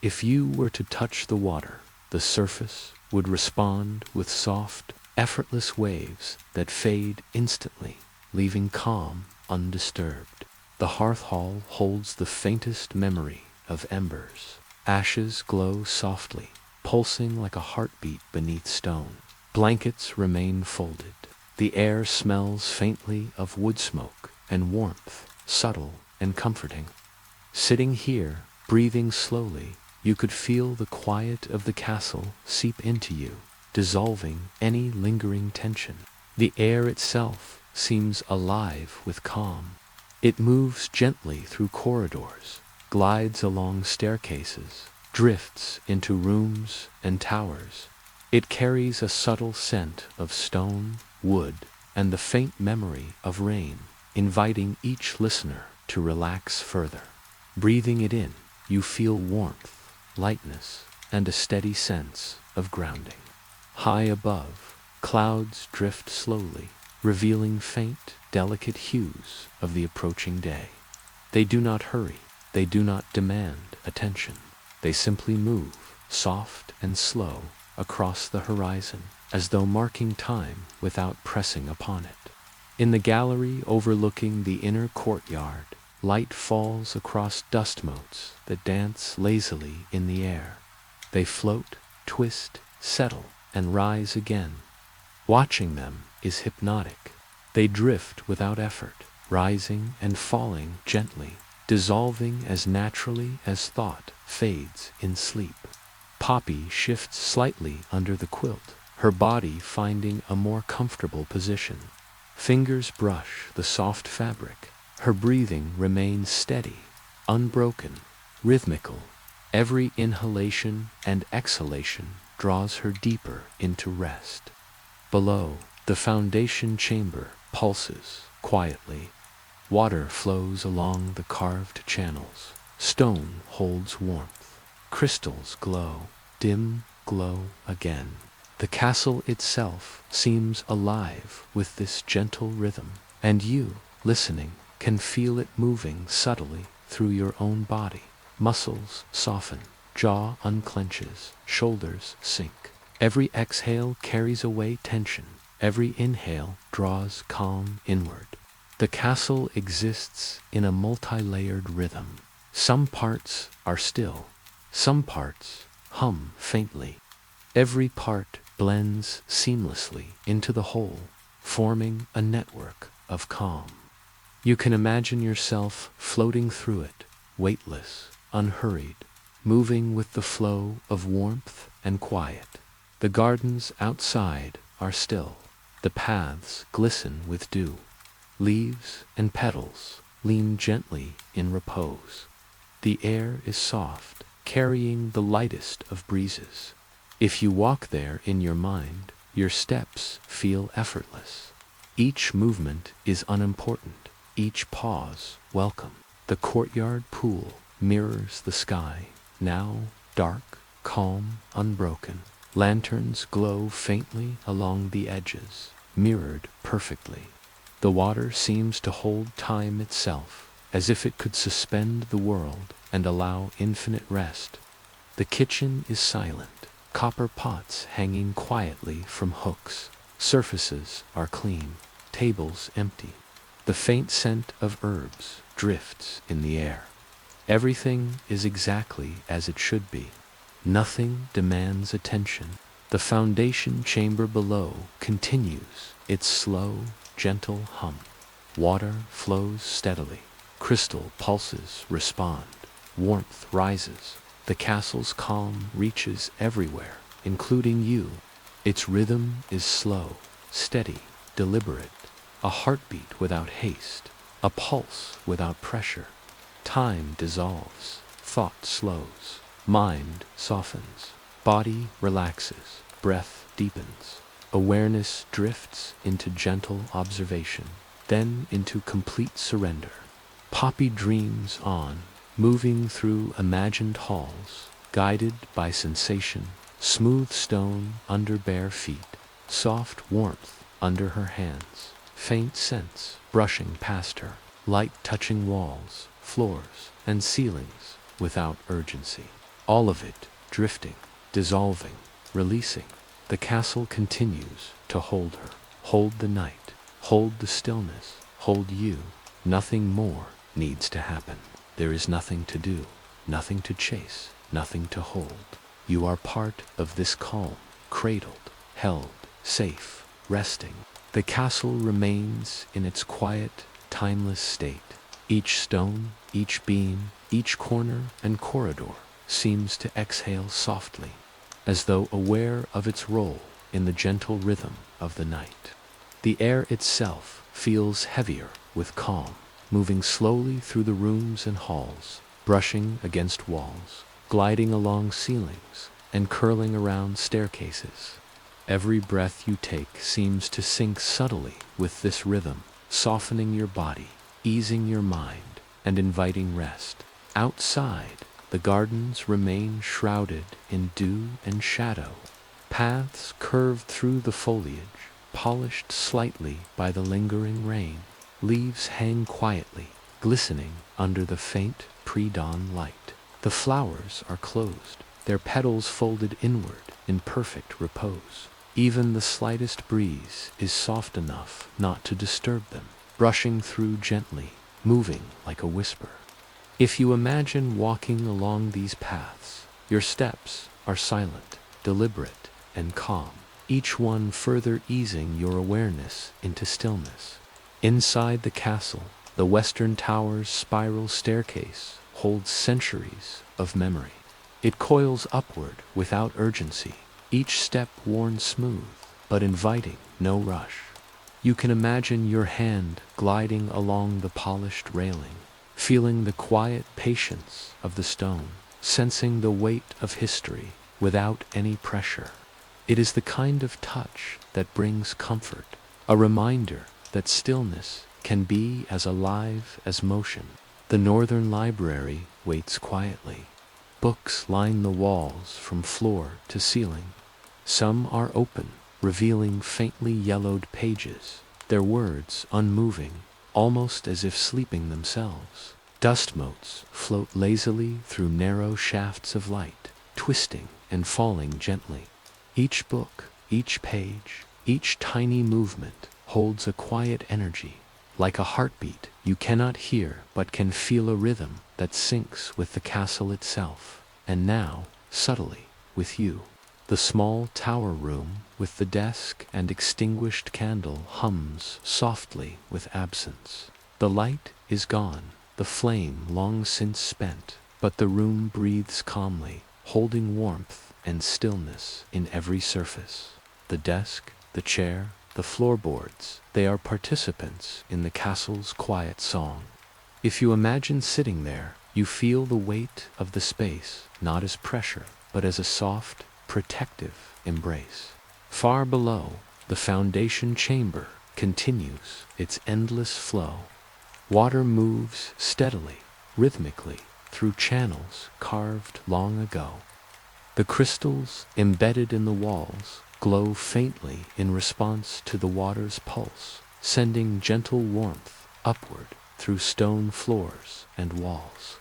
If you were to touch the water, the surface would respond with soft, effortless waves that fade instantly, leaving calm undisturbed. The hearth hall holds the faintest memory of embers. Ashes glow softly, pulsing like a heartbeat beneath stone. Blankets remain folded. The air smells faintly of wood smoke and warmth, subtle and comforting. Sitting here, breathing slowly, you could feel the quiet of the castle seep into you, dissolving any lingering tension. The air itself seems alive with calm. It moves gently through corridors, glides along staircases, drifts into rooms and towers. It carries a subtle scent of stone, wood, and the faint memory of rain, inviting each listener to relax further. Breathing it in, you feel warmth, lightness, and a steady sense of grounding. High above, clouds drift slowly, revealing faint, delicate hues of the approaching day. They do not hurry, they do not demand attention. They simply move, soft and slow, across the horizon, as though marking time without pressing upon it. In the gallery overlooking the inner courtyard, light falls across dust motes that dance lazily in the air. They float, twist, settle, and rise again. Watching them is hypnotic. They drift without effort, rising and falling gently, dissolving as naturally as thought fades in sleep. Poppy shifts slightly under the quilt, her body finding a more comfortable position. Fingers brush the soft fabric. Her breathing remains steady, unbroken, rhythmical. Every inhalation and exhalation draws her deeper into rest. Below, the foundation chamber pulses quietly. Water flows along the carved channels. Stone holds warmth. Crystals glow, dim glow again. The castle itself seems alive with this gentle rhythm, and you, listening, can feel it moving subtly through your own body. Muscles soften, jaw unclenches, shoulders sink. Every exhale carries away tension, Every inhale draws calm inward. The castle exists in a multi-layered rhythm. Some parts are still, some parts hum faintly. Every part blends seamlessly into the whole, forming a network of calm. You can imagine yourself floating through it, weightless, unhurried, moving with the flow of warmth and quiet. The gardens outside are still. The paths glisten with dew. Leaves and petals lean gently in repose. The air is soft, carrying the lightest of breezes. If you walk there in your mind, your steps feel effortless. Each movement is unimportant, each pause welcome. The courtyard pool mirrors the sky, now dark, calm, unbroken. Lanterns glow faintly along the edges, mirrored perfectly. The water seems to hold time itself, as if it could suspend the world and allow infinite rest. The kitchen is silent, copper pots hanging quietly from hooks. Surfaces are clean, tables empty. The faint scent of herbs drifts in the air. Everything is exactly as it should be. Nothing demands attention. The foundation chamber below continues its slow, gentle hum. Water flows steadily. Crystal pulses respond. Warmth rises. The castle's calm reaches everywhere, including you. Its rhythm is slow, steady, deliberate. A heartbeat without haste. A pulse without pressure. Time dissolves. Thought slows. Mind softens. Body relaxes. Breath deepens. Awareness drifts into gentle observation, then into complete surrender. Poppy dreams on, moving through imagined halls, guided by sensation, smooth stone under bare feet, soft warmth under her hands, faint scents brushing past her, light touching walls, floors, and ceilings without urgency. All of it drifting, dissolving, releasing. The castle continues to hold her, hold the night, hold the stillness, hold you. Nothing more needs to happen. There is nothing to do, nothing to chase, nothing to hold. You are part of this calm, cradled, held, safe, resting. The castle remains in its quiet, timeless state. Each stone, each beam, each corner and corridor seems to exhale softly, as though aware of its role in the gentle rhythm of the night. The air itself feels heavier with calm, moving slowly through the rooms and halls, brushing against walls, gliding along ceilings, and curling around staircases. Every breath you take seems to sync subtly with this rhythm, softening your body, easing your mind, and inviting rest. Outside, the gardens remain shrouded in dew and shadow. Paths curved through the foliage, polished slightly by the lingering rain. Leaves hang quietly, glistening under the faint pre-dawn light. The flowers are closed, their petals folded inward in perfect repose. Even the slightest breeze is soft enough not to disturb them, brushing through gently, moving like a whisper. If you imagine walking along these paths, your steps are silent, deliberate, and calm, each one further easing your awareness into stillness. Inside the castle, the western tower's spiral staircase holds centuries of memory. It coils upward without urgency, each step worn smooth, but inviting no rush. You can imagine your hand gliding along the polished railing, feeling the quiet patience of the stone, sensing the weight of history without any pressure. It is the kind of touch that brings comfort, a reminder that stillness can be as alive as motion. The Northern Library waits quietly. Books line the walls from floor to ceiling. Some are open, revealing faintly yellowed pages, their words unmoving, almost as if sleeping themselves. Dust motes float lazily through narrow shafts of light, twisting and falling gently. Each book, each page, Each tiny movement holds a quiet energy, like a heartbeat you cannot hear but can feel a rhythm that syncs with the castle itself. And now, subtly, with you. The small tower room with the desk and extinguished candle hums softly with absence. The light is gone, the flame long since spent, but the room breathes calmly, holding warmth and stillness in every surface. The desk, the chair, the floorboards, they are participants in the castle's quiet song. If you imagine sitting there, you feel the weight of the space, not as pressure, but as a soft, protective embrace. Far below, the foundation chamber continues its endless flow. Water moves steadily, rhythmically, through channels carved long ago. The crystals embedded in the walls glow faintly in response to the water's pulse, sending gentle warmth upward through stone floors and walls.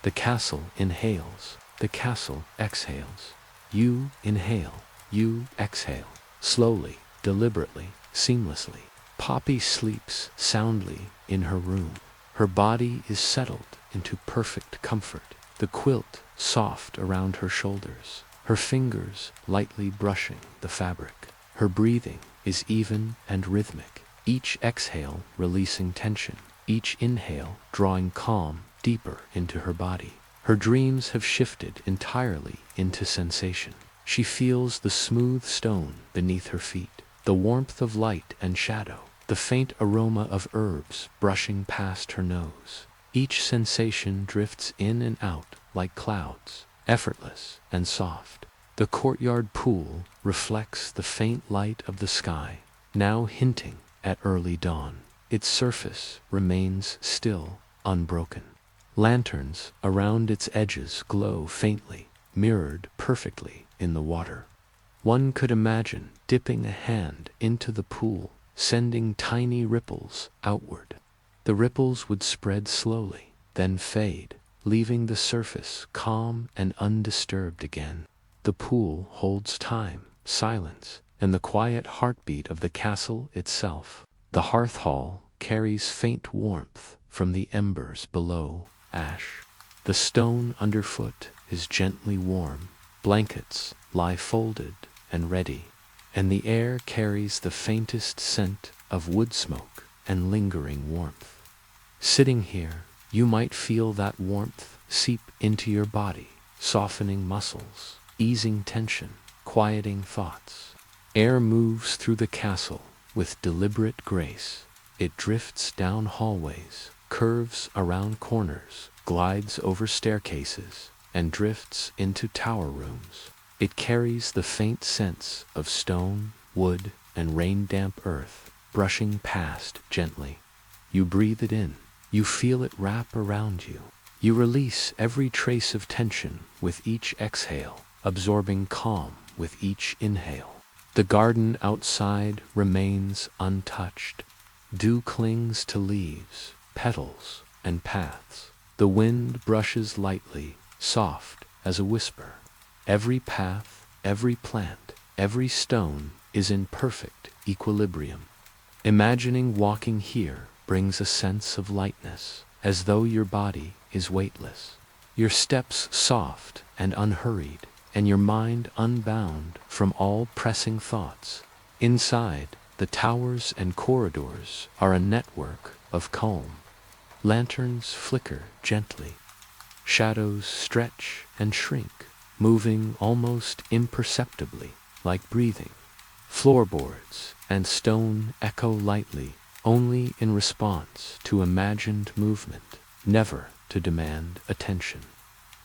The castle inhales, the castle exhales. You inhale, you exhale, slowly, deliberately, seamlessly. Poppy sleeps soundly in her room. Her body is settled into perfect comfort, the quilt soft around her shoulders, her fingers lightly brushing the fabric. Her breathing is even and rhythmic, each exhale releasing tension, each inhale drawing calm deeper into her body. Her dreams have shifted entirely into sensation. She feels the smooth stone beneath her feet, the warmth of light and shadow, the faint aroma of herbs brushing past her nose. Each sensation drifts in and out like clouds, effortless and soft. The courtyard pool reflects the faint light of the sky, now hinting at early dawn. Its surface remains still, unbroken. Lanterns around its edges glow faintly, mirrored perfectly in the water. One could imagine dipping a hand into the pool, sending tiny ripples outward. The ripples would spread slowly, then fade, leaving the surface calm and undisturbed again. The pool holds time, silence, and the quiet heartbeat of the castle itself. The hearth hall carries faint warmth from the embers below, ash. The stone underfoot is gently warm, blankets lie folded and ready, and the air carries the faintest scent of wood smoke and lingering warmth. Sitting here, you might feel that warmth seep into your body, softening muscles, easing tension, quieting thoughts. Air moves through the castle with deliberate grace. It drifts down hallways, curves around corners, glides over staircases, and drifts into tower rooms. It carries the faint sense of stone, wood, and rain-damp earth, brushing past gently. You breathe it in. You feel it wrap around you. You release every trace of tension with each exhale, absorbing calm with each inhale. The garden outside remains untouched. Dew clings to leaves, petals, and paths. The wind brushes lightly, soft as a whisper. Every path, every plant, every stone is in perfect equilibrium. Imagining walking here brings a sense of lightness, as though your body is weightless. Your steps soft and unhurried, and your mind unbound from all pressing thoughts. Inside, the towers and corridors are a network of calm. Lanterns flicker gently. Shadows stretch and shrink, moving almost imperceptibly, like breathing. Floorboards and stone echo lightly, only in response to imagined movement, never to demand attention.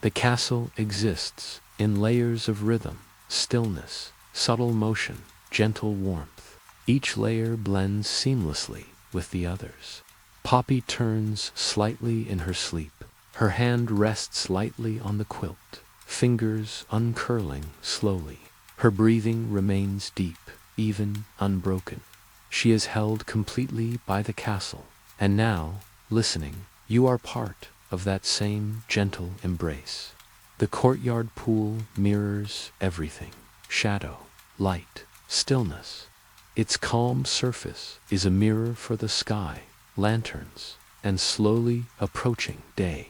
The castle exists in layers of rhythm, stillness, subtle motion, gentle warmth. Each layer blends seamlessly with the others. Poppy turns slightly in her sleep. Her hand rests lightly on the quilt, fingers uncurling slowly. Her breathing remains deep, even, unbroken. She is held completely by the castle, and now, listening, you are part of that same gentle embrace. The courtyard pool mirrors everything: shadow, light, stillness. Its calm surface is a mirror for the sky, lanterns, and slowly approaching day.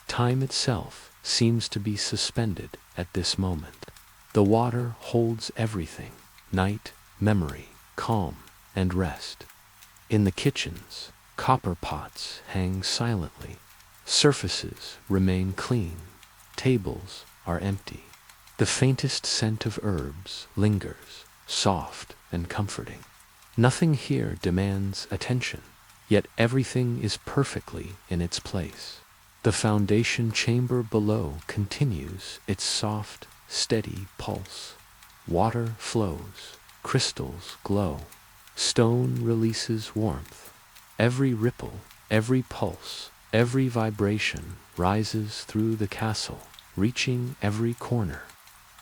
Time itself seems to be suspended at this moment. The water holds everything: night, memory, calm, and rest. In the kitchens, copper pots hang silently. Surfaces remain clean. Tables are empty. The faintest scent of herbs lingers, soft and comforting. Nothing here demands attention, yet everything is perfectly in its place. The foundation chamber below continues its soft, steady pulse. Water flows, crystals glow, stone releases warmth. Every ripple, every pulse, every vibration rises through the castle, reaching every corner.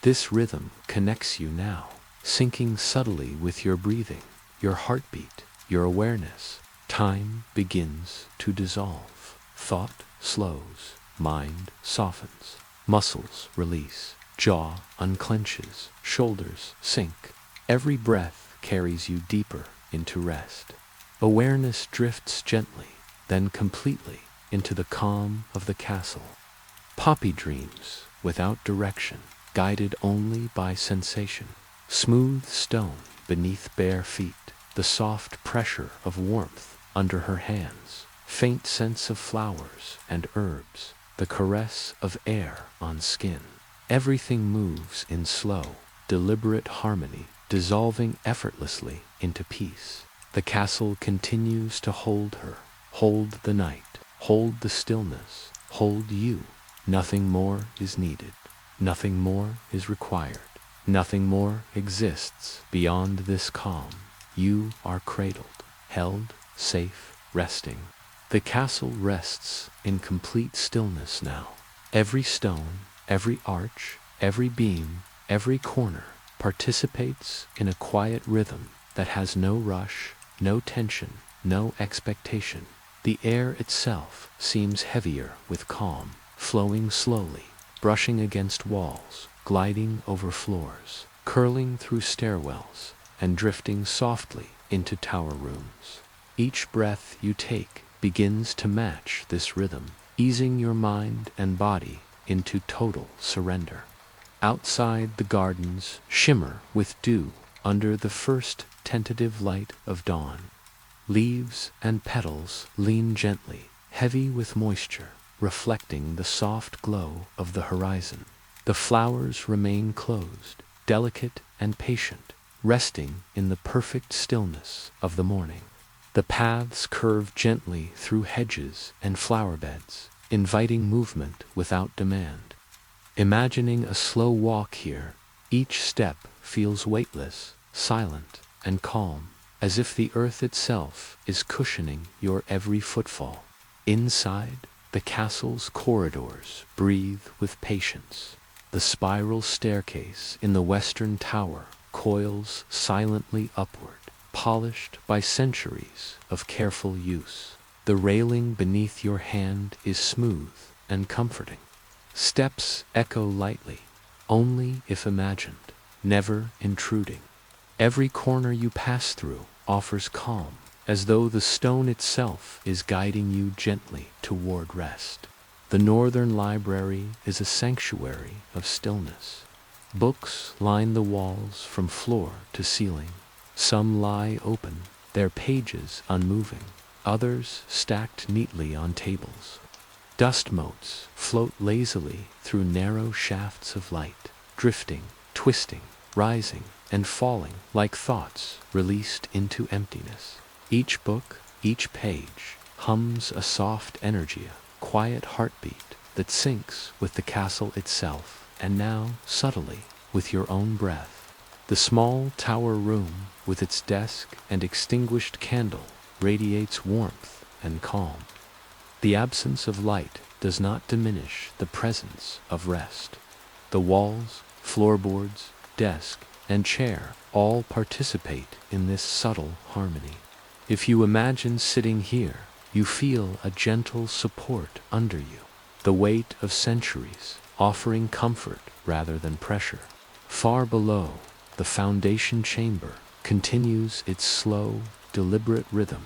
This rhythm connects you now, syncing subtly with your breathing, your heartbeat, your awareness. Time begins to dissolve. Thought slows, mind softens, muscles release, jaw unclenches, shoulders sink. Every breath carries you deeper into rest. Awareness drifts gently, then completely, into the calm of the castle. Poppy dreams, without direction, guided only by sensation. Smooth stone beneath bare feet, the soft pressure of warmth under her hands, faint scents of flowers and herbs, the caress of air on skin. Everything moves in slow, deliberate harmony, dissolving effortlessly into peace. The castle continues to hold her, hold the night, hold the stillness, hold you. Nothing more is needed. Nothing more is required. Nothing more exists beyond this calm. You are cradled, held, safe, resting. The castle rests in complete stillness now. Every stone, every arch, every beam, every corner participates in a quiet rhythm that has no rush, no tension, no expectation. The air itself seems heavier with calm, flowing slowly, brushing against walls, gliding over floors, curling through stairwells, and drifting softly into tower rooms. Each breath you take begins to match this rhythm, easing your mind and body into total surrender. Outside, the gardens shimmer with dew under the first tentative light of dawn. Leaves and petals lean gently, heavy with moisture, reflecting the soft glow of the horizon. The flowers remain closed, delicate and patient, resting in the perfect stillness of the morning. The paths curve gently through hedges and flower beds, inviting movement without demand. Imagining a slow walk here, each step feels weightless, silent, and calm, as if the earth itself is cushioning your every footfall. Inside, the castle's corridors breathe with patience. The spiral staircase in the western tower coils silently upward, polished by centuries of careful use. The railing beneath your hand is smooth and comforting. Steps echo lightly, only if imagined, never intruding. Every corner you pass through offers calm, as though the stone itself is guiding you gently toward rest. The northern library is a sanctuary of stillness. Books line the walls from floor to ceiling. Some lie open, their pages unmoving, others stacked neatly on tables. Dust motes float lazily through narrow shafts of light, drifting, twisting, rising, and falling like thoughts released into emptiness. Each book, each page, hums a soft energy, a quiet heartbeat that syncs with the castle itself, and now, subtly, with your own breath. The small tower room, with its desk and extinguished candle, radiates warmth and calm. The absence of light does not diminish the presence of rest. The walls, floorboards, desk, and chair all participate in this subtle harmony. If you imagine sitting here, you feel a gentle support under you, the weight of centuries offering comfort rather than pressure. Far below, the foundation chamber continues its slow, deliberate rhythm.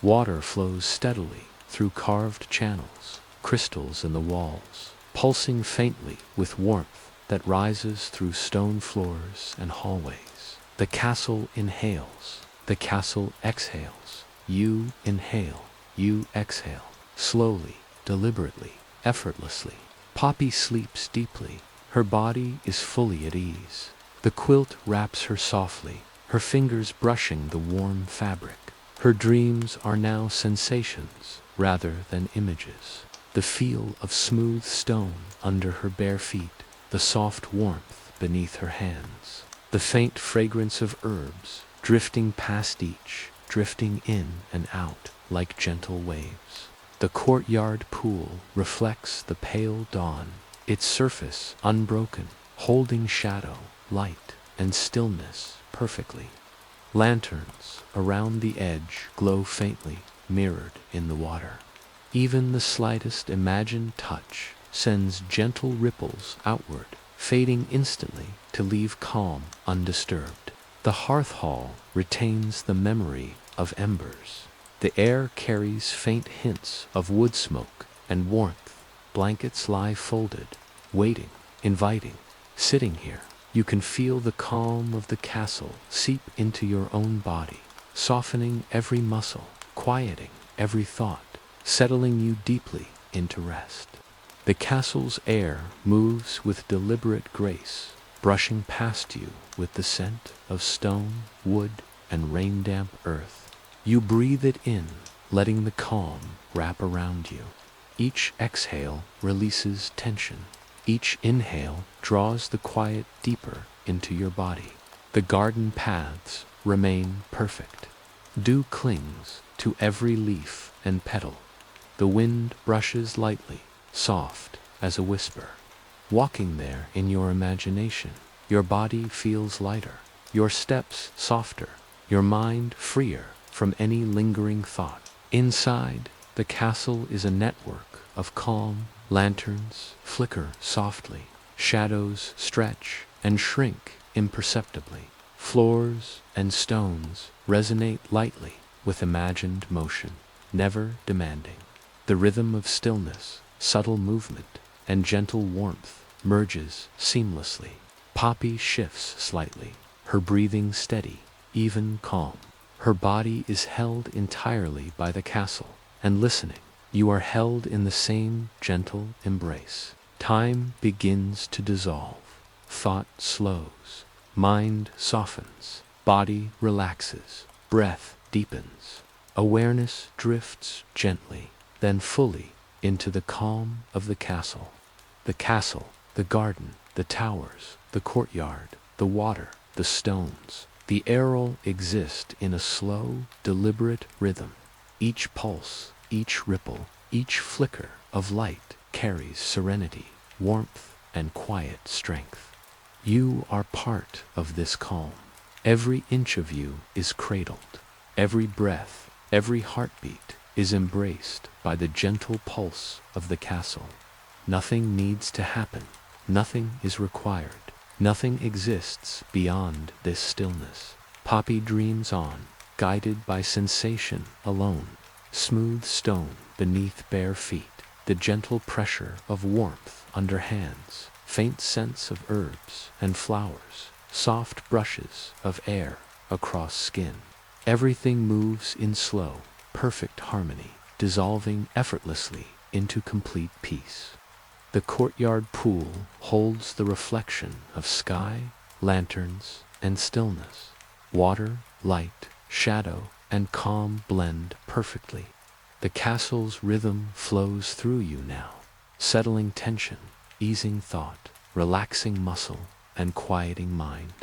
Water flows steadily through carved channels, crystals in the walls, pulsing faintly with warmth that rises through stone floors and hallways. The castle inhales, the castle exhales. You inhale, you exhale, slowly, deliberately, effortlessly. Poppy sleeps deeply. Her body is fully at ease. The quilt wraps her softly, her fingers brushing the warm fabric. Her dreams are now sensations rather than images. The feel of smooth stone under her bare feet, the soft warmth beneath her hands, the faint fragrance of herbs drifting past each, drifting in and out like gentle waves. The courtyard pool reflects the pale dawn, its surface unbroken, holding shadow, light, and stillness perfectly. Lanterns around the edge glow faintly, mirrored in the water. Even the slightest imagined touch sends gentle ripples outward, fading instantly to leave calm undisturbed. The hearth hall retains the memory of embers. The air carries faint hints of wood smoke and warmth. Blankets lie folded, waiting, inviting. Sitting here, you can feel the calm of the castle seep into your own body, softening every muscle, quieting every thought, settling you deeply into rest. The castle's air moves with deliberate grace, brushing past you with the scent of stone, wood, and rain-damp earth. You breathe it in, letting the calm wrap around you. Each exhale releases tension. Each inhale draws the quiet deeper into your body. The garden paths remain perfect. Dew clings to every leaf and petal. The wind brushes lightly, soft as a whisper. Walking there in your imagination, your body feels lighter, your steps softer, your mind freer from any lingering thought. Inside, the castle is a network of calm. Lanterns flicker softly, shadows stretch and shrink imperceptibly. Floors and stones resonate lightly with imagined motion, never demanding. The rhythm of stillness, subtle movement, and gentle warmth merges seamlessly. Poppy shifts slightly, her breathing steady, even calm. Her body is held entirely by the castle, and listening, you are held in the same gentle embrace. Time begins to dissolve. Thought slows. Mind softens. Body relaxes. Breath deepens. Awareness drifts gently, then fully into the calm of the castle. The castle, the garden, the towers, the courtyard, the water, the stones. The air all exist in a slow, deliberate rhythm. Each pulse, each ripple, each flicker of light carries serenity, warmth, and quiet strength. You are part of this calm. Every inch of you is cradled. Every breath, every heartbeat is embraced by the gentle pulse of the castle. Nothing needs to happen. Nothing is required. Nothing exists beyond this stillness. Poppy dreams on, guided by sensation alone. Smooth stone beneath bare feet, the gentle pressure of warmth under hands, faint scents of herbs and flowers, soft brushes of air across skin. Everything moves in slow, perfect harmony, dissolving effortlessly into complete peace. The courtyard pool holds the reflection of sky, lanterns, and stillness. Water, light, shadow, and calm blend perfectly. The castle's rhythm flows through you now, settling tension, easing thought, relaxing muscle, and quieting mind.